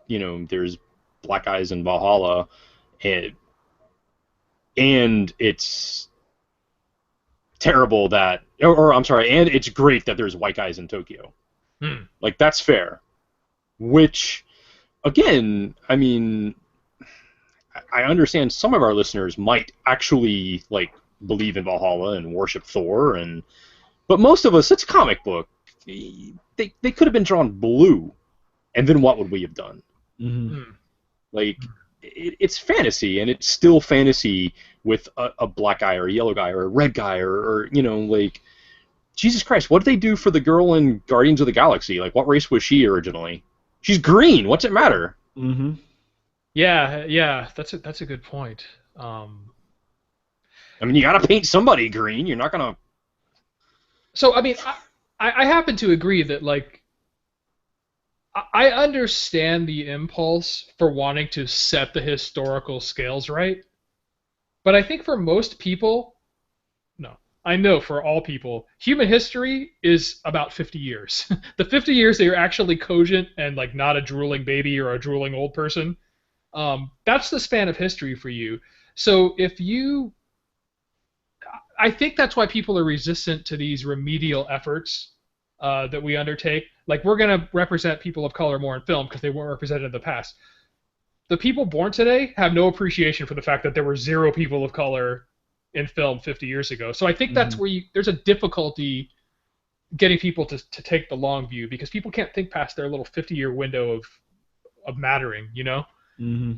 there's black guys in Valhalla, and it's terrible that, or I'm sorry, and it's great that there's white guys in Tokyo. Like, that's fair. Which, again, I mean, I understand some of our listeners might actually like believe in Valhalla and worship Thor, but most of us, it's a comic book. They could have been drawn blue, and then what would we have done? Mm-hmm. Like, it's fantasy, and it's still fantasy with a black guy or a yellow guy or a red guy or like, Jesus Christ, what did they do for the girl in Guardians of the Galaxy? Like, what race was she originally? She's green. What's it matter? Mm-hmm. Yeah, that's a good point. I mean, you gotta paint somebody green. You're not gonna. So, I mean, I happen to agree that, like, I understand the impulse for wanting to set the historical scales right, but I think for most people, no, I know for all people, human history is about 50 years. The 50 years that you're actually cogent and, like, not a drooling baby or a drooling old person, that's the span of history for you. So if you... I think that's why people are resistant to these remedial efforts that we undertake. Like, we're going to represent people of color more in film because they weren't represented in the past. The people born today have no appreciation for the fact that there were 0 people of color in film 50 years ago. So I think that's where there's a difficulty getting people to take the long view because people can't think past their little 50-year window of mattering, you know. Hmm.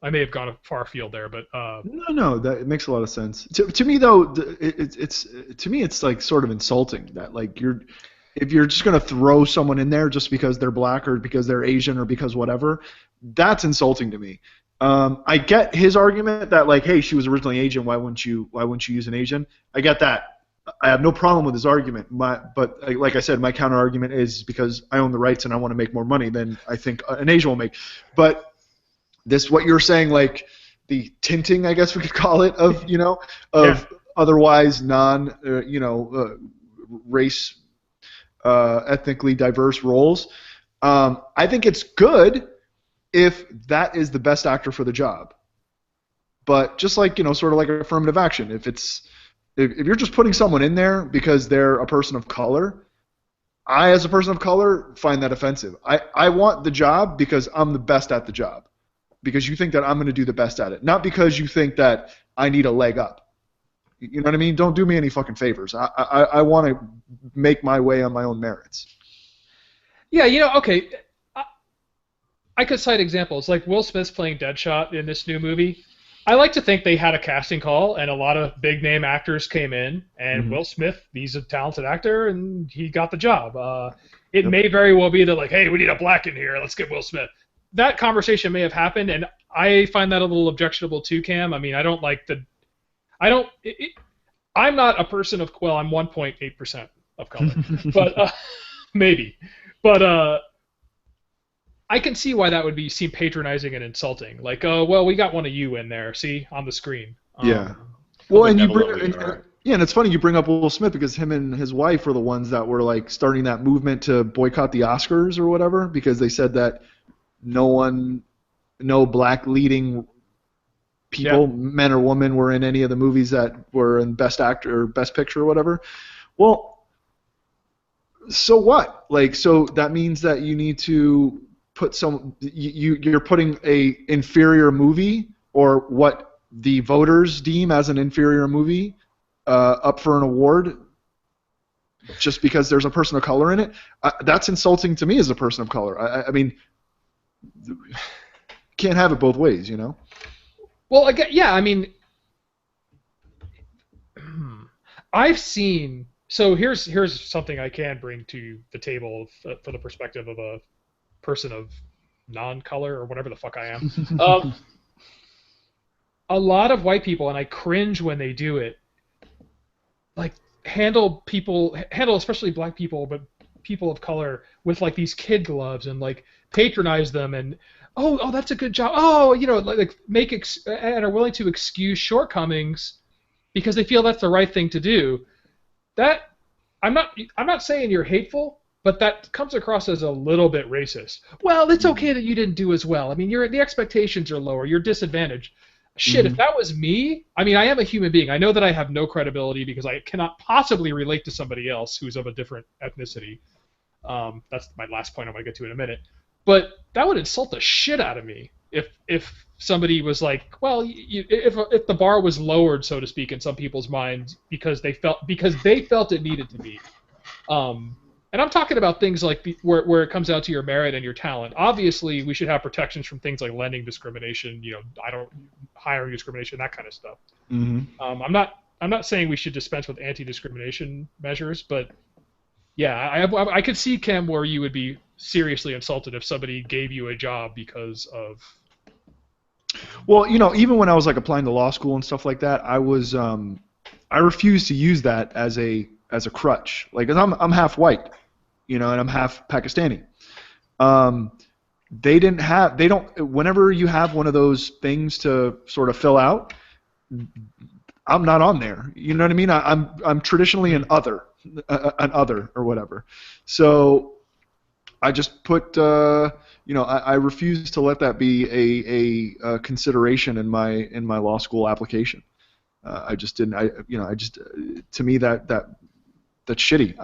I may have gone a far field there, but No, that it makes a lot of sense. To me though, it's to me it's like sort of insulting that like if you're just gonna throw someone in there just because they're black or because they're Asian or because whatever, that's insulting to me. I get his argument that like, hey, she was originally Asian. Why wouldn't you use an Asian? I get that. I have no problem with his argument. But like I said, my counter argument is because I own the rights and I want to make more money than I think an Asian will make. But this what you're saying, like the tinting, I guess we could call it, of yeah, otherwise non race ethnically diverse roles. I think it's good if that is the best actor for the job. But just like sort of like affirmative action, if you're just putting someone in there because they're a person of color, I as a person of color find that offensive. I want the job because I'm the best at the job. Because you think that I'm going to do the best at it, not because you think that I need a leg up. You know what I mean? Don't do me any fucking favors. I want to make my way on my own merits. yeah, okay. I could cite examples like Will Smith's playing Deadshot in this new movie. I like to think they had a casting call and a lot of big name actors came in, and Will Smith, he's a talented actor, and he got the job. It Yep. may very well be that like, hey, we need a black in here, let's get Will Smith. That conversation may have happened, and I find that a little objectionable too, Cam. I mean, I don't like the, I don't, I'm not a person of, well, I'm 1.8% of color, but maybe, but I can see why that would be seem patronizing and insulting. Like, oh, well, we got one of you in there, see, on the screen. Yeah. Well, and you bring Benevolently, all right. yeah, and it's funny you bring up Will Smith because him and his wife were the ones that were like starting that movement to boycott the Oscars or whatever because they said that no black leading people, Yeah. men or women, were in any of the movies that were in Best Actor or Best Picture or whatever. Well, so what? Like, so that means that you need to put you're putting a inferior movie or what the voters deem as an inferior movie up for an award just because there's a person of color in it. That's insulting to me as a person of color. I mean, can't have it both ways, you know. Well, again, yeah, I mean, I've seen. So here's something I can bring to the table for the perspective of a person of non-color or whatever the fuck I am. A lot of white people, and I cringe when they do it, like handle especially black people, but people of color with like these kid gloves and like patronize them and oh that's a good job, oh like make and are willing to excuse shortcomings because they feel that's the right thing to do. That I'm not saying you're hateful, but that comes across as a little bit racist. Well, it's okay that you didn't do as well. I mean, the expectations are lower. You're disadvantaged. Shit, if that was me, I mean, I am a human being. I know that I have no credibility because I cannot possibly relate to somebody else who's of a different ethnicity. That's my last point I'm going to get to in a minute. But that would insult the shit out of me if somebody was like, well, if the bar was lowered, so to speak, in some people's minds because they felt it needed to be. And I'm talking about things like where it comes down to your merit and your talent. Obviously, we should have protections from things like lending discrimination, hiring discrimination, that kind of stuff. Mm-hmm. I'm not saying we should dispense with anti-discrimination measures, but yeah, I could see, Kem, where you would be seriously insulted if somebody gave you a job because of. Well, even when I was like applying to law school and stuff like that, I refused to use that as a crutch. Like, 'cause I'm half white, and I'm half Pakistani. They don't. Whenever you have one of those things to sort of fill out, I'm not on there. You know what I mean? I'm traditionally an other or whatever. So I just put I refuse to let that be a consideration in my law school application. I just didn't. To me that's shitty.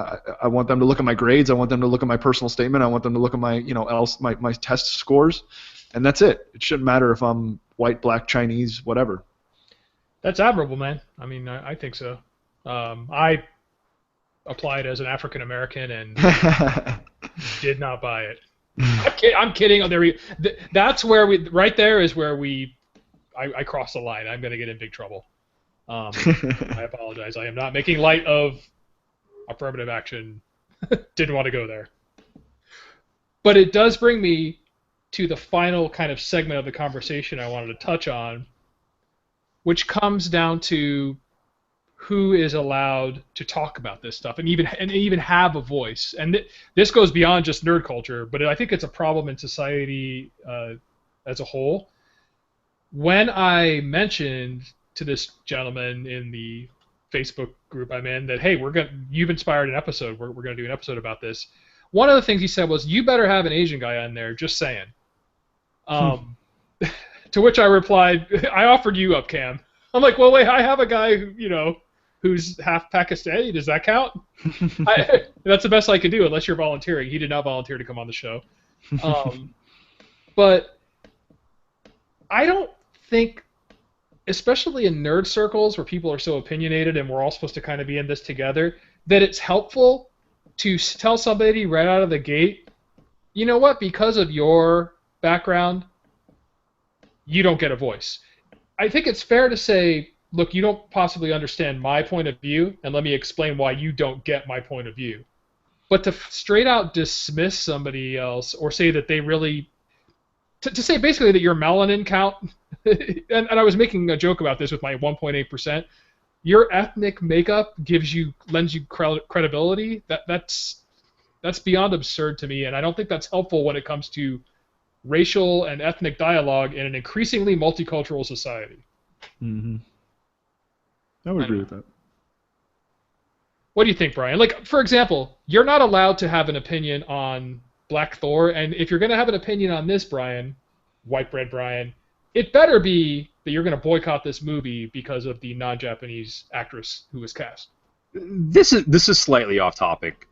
I want them to look at my grades. I want them to look at my personal statement. I want them to look at my my test scores, and that's it. It shouldn't matter if I'm white, black, Chinese, whatever. That's admirable, man. I mean, I think so. applied as an African American and did not buy it. I'm kidding. That's where we. Right there is where I cross the line. I'm going to get in big trouble. I apologize. I am not making light of affirmative action. Didn't want to go there. But it does bring me to the final kind of segment of the conversation I wanted to touch on, which comes down to who is allowed to talk about this stuff and even have a voice. And this goes beyond just nerd culture, but I think it's a problem in society as a whole. When I mentioned to this gentleman in the Facebook group I'm in that, hey, you've inspired an episode. We're going to do an episode about this. One of the things he said was, you better have an Asian guy on there, just saying. To which I replied, I offered you up, Cam. I'm like, well, wait, I have a guy who's half Pakistani. Does that count? That's the best I could do, unless you're volunteering. He did not volunteer to come on the show. But I don't think, especially in nerd circles where people are so opinionated and we're all supposed to kind of be in this together, that it's helpful to tell somebody right out of the gate, you know what, because of your background, you don't get a voice. I think it's fair to say, look, you don't possibly understand my point of view, and let me explain why you don't get my point of view. But to straight out dismiss somebody else or say that they really... To say basically that your melanin count... and I was making a joke about this with my 1.8%. Your ethnic makeup lends you credibility. That's beyond absurd to me, and I don't think that's helpful when it comes to racial and ethnic dialogue in an increasingly multicultural society. Mm-hmm. I would agree with that. What do you think, Brian? Like, for example, you're not allowed to have an opinion on Black Thor, and if you're going to have an opinion on this, Brian, white bread Brian, it better be that you're going to boycott this movie because of the non-Japanese actress who was cast. This is slightly off topic,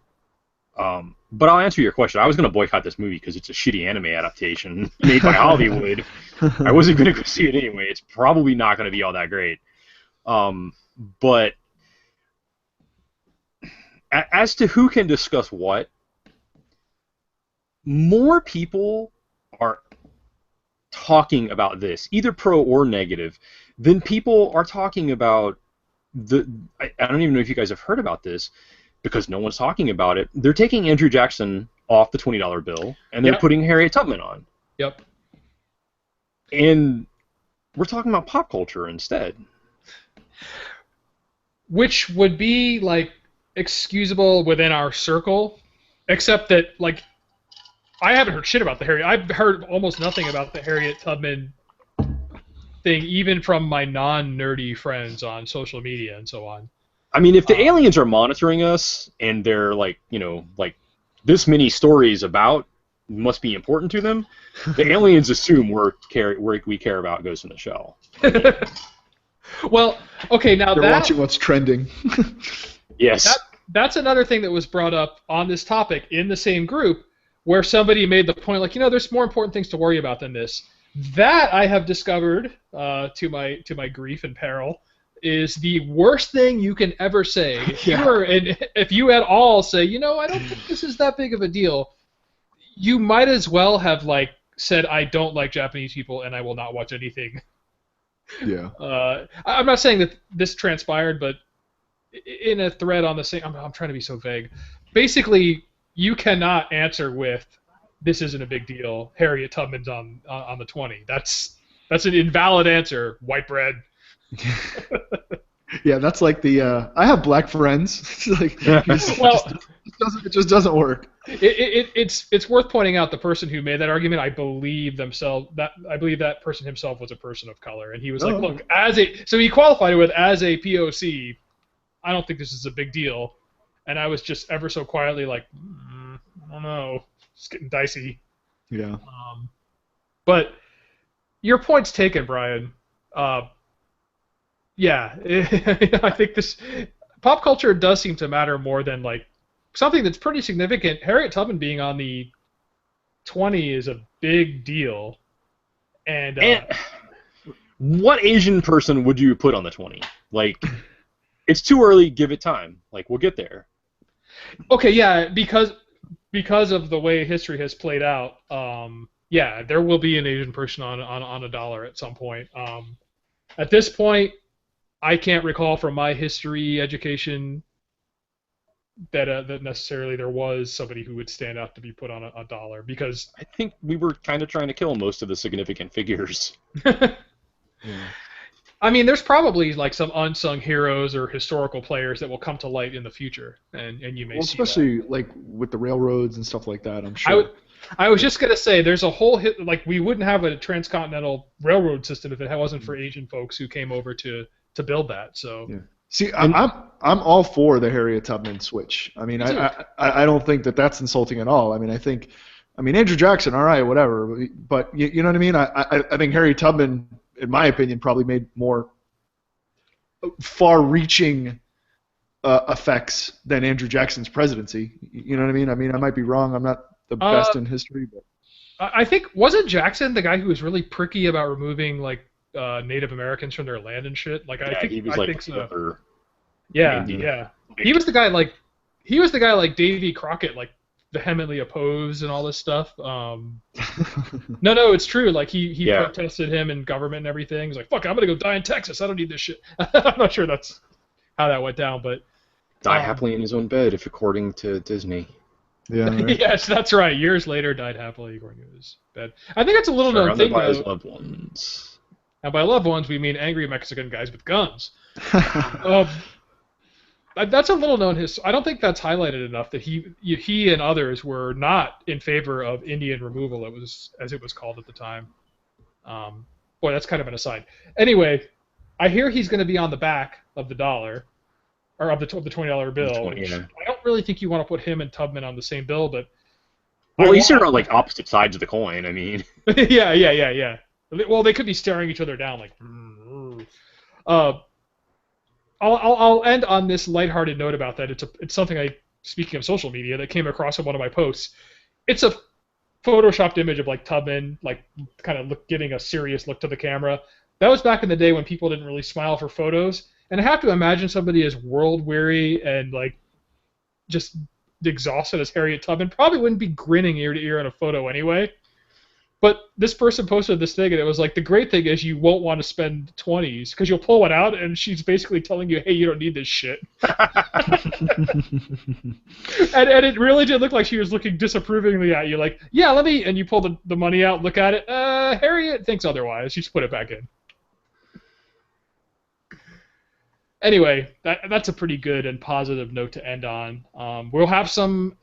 but I'll answer your question. I was going to boycott this movie because it's a shitty anime adaptation made by Hollywood. I wasn't going to go see it anyway. It's probably not going to be all that great. But as to who can discuss what, more people are talking about this, either pro or negative, than people are talking about I don't even know if you guys have heard about this, because no one's talking about it. They're taking Andrew Jackson off the $20 bill, and they're putting Harriet Tubman on. Yep. And we're talking about pop culture instead. Which would be, like, excusable within our circle, except that, like, I haven't heard shit about the Harriet. I've heard almost nothing about the Harriet Tubman thing, even from my non-nerdy friends on social media and so on. I mean, if the aliens are monitoring us and they're like, like this many stories about must be important to them, the aliens assume we care about Ghost in the Shell. Well, okay, now they're watching what's trending. Yes. That's another thing that was brought up on this topic in the same group, where somebody made the point, like, there's more important things to worry about than this. That I have discovered, to my grief and peril, is the worst thing you can ever say. If you at all say, I don't think this is that big of a deal, you might as well have, like, said, I don't like Japanese people and I will not watch anything. Yeah. I'm not saying that this transpired, but in a thread on the same... I'm trying to be so vague. Basically, you cannot answer with, this isn't a big deal, Harriet Tubman's on the 20. That's an invalid answer, white bread. Yeah, that's like the I have black friends. Like, it just doesn't work. It's worth pointing out the person who made that argument. I believe that person himself was a person of color, and he was like, look, so he qualified it with, as a POC, I don't think this is a big deal, and I was just ever so quietly like, I don't know, it's getting dicey. Yeah. But your point's taken, Brian. Yeah, I think this pop culture does seem to matter more than, like, something that's pretty significant. Harriet Tubman being on the 20 is a big deal. And what Asian person would you put on the 20? Like, it's too early. Give it time. Like, we'll get there. Okay, yeah, because of the way history has played out, yeah, there will be an Asian person on a dollar at some point. At this point, I can't recall from my history education that necessarily there was somebody who would stand out to be put on a dollar because I think we were kind of trying to kill most of the significant figures. Yeah. I mean, there's probably like some unsung heroes or historical players that will come to light in the future, and you may Well, see that. especially like with the railroads and stuff like that, I'm I sure. would, I was just gonna say, there's a whole like we wouldn't have a transcontinental railroad system if it wasn't for Asian folks who came over to build that. So Yeah. See, I'm all for the Harriet Tubman switch. I mean, Me too. I don't think that that's insulting at all. I mean, Andrew Jackson, all right, whatever, but you know what I mean. I think Harriet Tubman, in my opinion, probably made more far-reaching effects than Andrew Jackson's presidency. You know what I mean? I mean, I might be wrong. I'm not the best in history, but I think wasn't Jackson the guy who was really pricky about removing like Native Americans from their land and shit? Like Yeah, he was I like think so. Hitler. Yeah, Maybe. yeah. He was the guy like Davy Crockett, like vehemently opposed and all this stuff. No, it's true. Like he Yeah. protested him in government and everything. He's like, fuck, I'm gonna go die in Texas. I don't need this shit. I'm not sure that's how that went down, but Die happily in his own bed, if according to Disney. yeah, right. yes, that's right. Years later, died happily according to his bed. I think that's a little known Surrounded thing by his though. loved ones. And by loved ones, we mean angry Mexican guys with guns. Um, that's a little known I don't think that's highlighted enough that he and others were not in favor of Indian removal. It was as it was called at the time. Boy, that's kind of an aside. Anyway, I hear he's going to be on the back of the dollar, or of the $20 bill. Yeah. I don't really think you want to put him and Tubman on the same bill, but Well, at least they're on like opposite sides of the coin. I mean, yeah. Well, they could be staring each other down like. I'll end on this lighthearted note about that. It's something speaking of social media, that came across in one of my posts. It's a photoshopped image of like Tubman, like kind of giving a serious look to the camera. That was back in the day when people didn't really smile for photos, and I have to imagine somebody as world weary and like just exhausted as Harriet Tubman probably wouldn't be grinning ear to ear in a photo anyway. But this person posted this thing, and it was like, the great thing is you won't want to spend 20s because you'll pull one out, and she's basically telling you, hey, you don't need this shit. and it really did look like she was looking disapprovingly at you, like, yeah, let me, and you pull the money out, look at it. Harriet thinks otherwise. You just put it back in. Anyway, that's a pretty good and positive note to end on. We'll have some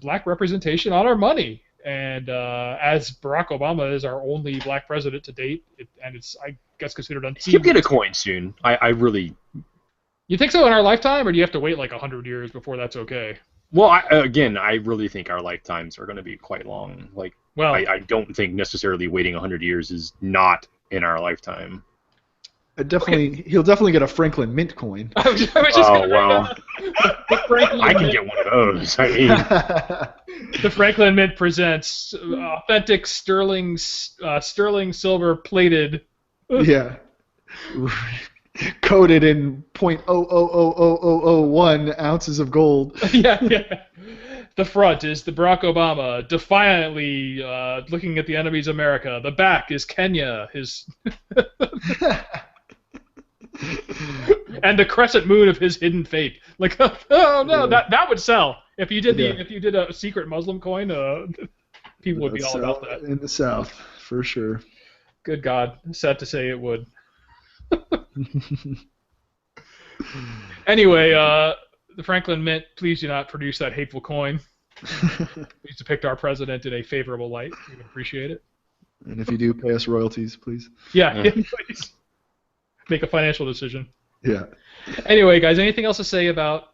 black representation on our money. And as Barack Obama is our only black president to date, and it's, I guess, considered he'll unseemly. get a coin soon. I really. You think so in our lifetime, or do you have to wait like 100 years before that's okay? Well, I really think our lifetimes are going to be quite long. Like, Well, I don't think necessarily waiting 100 years is not in our lifetime. He'll definitely get a Franklin Mint coin. I was just Oh, gonna well. the Franklin I can Mint, get one of those. I mean, the Franklin Mint presents authentic sterling silver plated. Yeah. Coated in 0.000001 ounces of gold. yeah. The front is the Barack Obama defiantly looking at the enemy's America. The back is Kenya, his and the crescent moon of his hidden faith. Like, oh no, Yeah. that would sell if you did Yeah. if you did a secret Muslim coin. People would be all about that. In the South, for sure. Good God, sad to say it would. Anyway, the Franklin Mint, please do not produce that hateful coin. Please depict our president in a favorable light. We would appreciate it. And if you do, pay us royalties, please. Yeah, please. Make a financial decision. Yeah. Anyway, guys, anything else to say about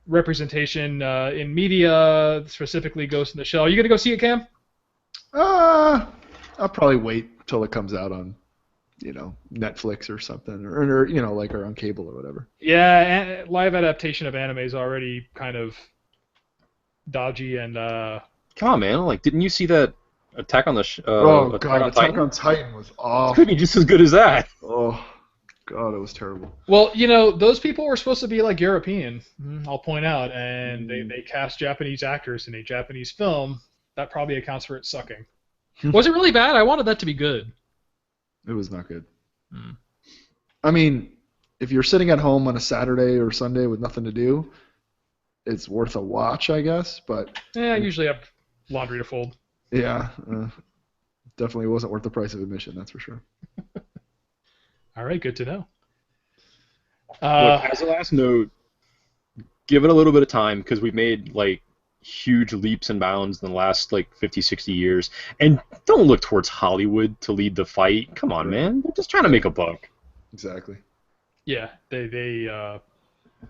representation in media, specifically Ghost in the Shell? Are you going to go see it, Cam? I'll probably wait till it comes out on, Netflix or something, or like or on cable or whatever. Yeah, live adaptation of anime is already kind of dodgy and. come on, man! Like, didn't you see that Attack on the Oh god, Attack on Titan was It awful. could be just as good as that. Oh God, it was terrible. Well, those people were supposed to be like European, I'll point out, and they cast Japanese actors in a Japanese film. That probably accounts for it sucking. Was it really bad? I wanted that to be good. It was not good. I mean, if you're sitting at home on a Saturday or Sunday with nothing to do, it's worth a watch, I guess. But I usually have laundry to fold. Yeah, definitely wasn't worth the price of admission, that's for sure. All right, good to know. Look, as a last note, give it a little bit of time because we've made like huge leaps and bounds in the last like 50, 60 years. And don't look towards Hollywood to lead the fight. Come on, man. They're just trying to make a buck. Exactly. Yeah, they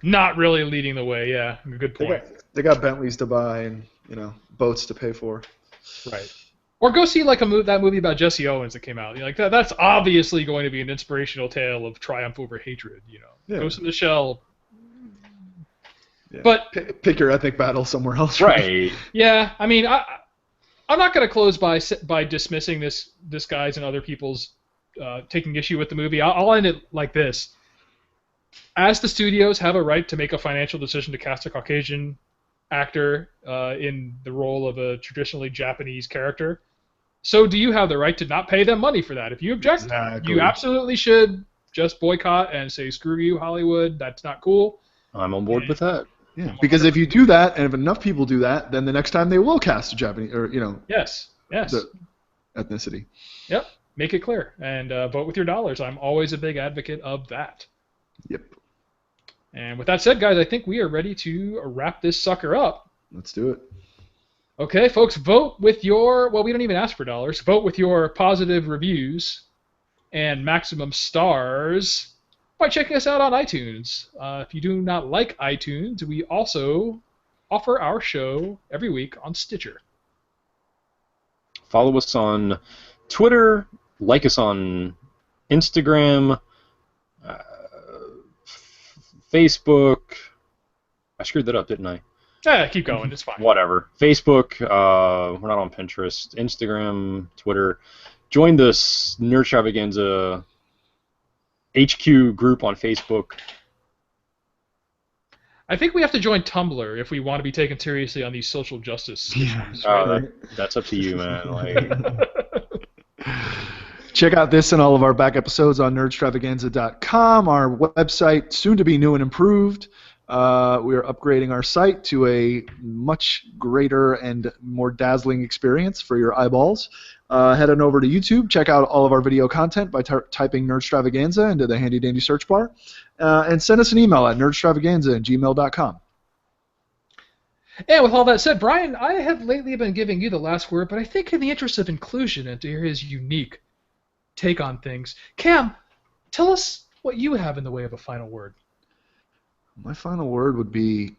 not really leading the way. Yeah, good point. They got Bentleys to buy and boats to pay for. Right. Or go see like that movie about Jesse Owens that came out. That's obviously going to be an inspirational tale of triumph over hatred. Yeah. Ghost in the Shell. Yeah. But pick your epic battle somewhere else. Right. Yeah, I mean, I'm not going to close by dismissing this guy's and other people's taking issue with the movie. I'll end it like this. As the studios have a right to make a financial decision to cast a Caucasian actor in the role of a traditionally Japanese character, so do you have the right to not pay them money for that. If you object, you absolutely should just boycott and say, screw you, Hollywood, that's not cool. I'm on board with that. Yeah, because if you do that, and if enough people do that, then the next time they will cast a Japanese, or Yes. the ethnicity. Yep, make it clear. And vote with your dollars. I'm always a big advocate of that. Yep. And with that said, guys, I think we are ready to wrap this sucker up. Let's do it. Okay, folks, vote with your, well, we don't even ask for dollars. Vote with your positive reviews and maximum stars by checking us out on iTunes. If you do not like iTunes, we also offer our show every week on Stitcher. Follow us on Twitter, like us on Instagram, Facebook. I screwed that up, didn't I? Yeah, keep going. It's fine. Whatever. Facebook. We're not on Pinterest. Instagram, Twitter. Join this Nerd Extravaganza HQ group on Facebook. I think we have to join Tumblr if we want to be taken seriously on these social justice issues. That's up to you, man. Check out this and all of our back episodes on nerdstravaganza.com, our website, soon to be new and improved. We are upgrading our site to a much greater and more dazzling experience for your eyeballs. Head on over to YouTube, check out all of our video content by typing Nerdstravaganza into the handy-dandy search bar, and send us an email at nerdstravaganza@gmail.com. And with all that said, Brian, I have lately been giving you the last word, but I think in the interest of inclusion and to hear his unique take on things, Cam, tell us what you have in the way of a final word. My final word would be,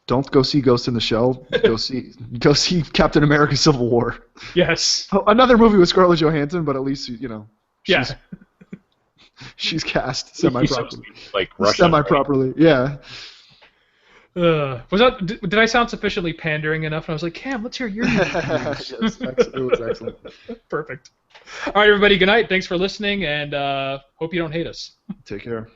don't go see Ghost in the Shell. Go see Captain America: Civil War. Yes. Oh, another movie with Scarlett Johansson, but at least she's cast semi-properly. Like Russian, semi-properly, right? Yeah. Did I sound sufficiently pandering enough? And I was like, Cam, let's hear your Yes, it was excellent. Perfect. All right, everybody, good night. Thanks for listening, and hope you don't hate us. Take care.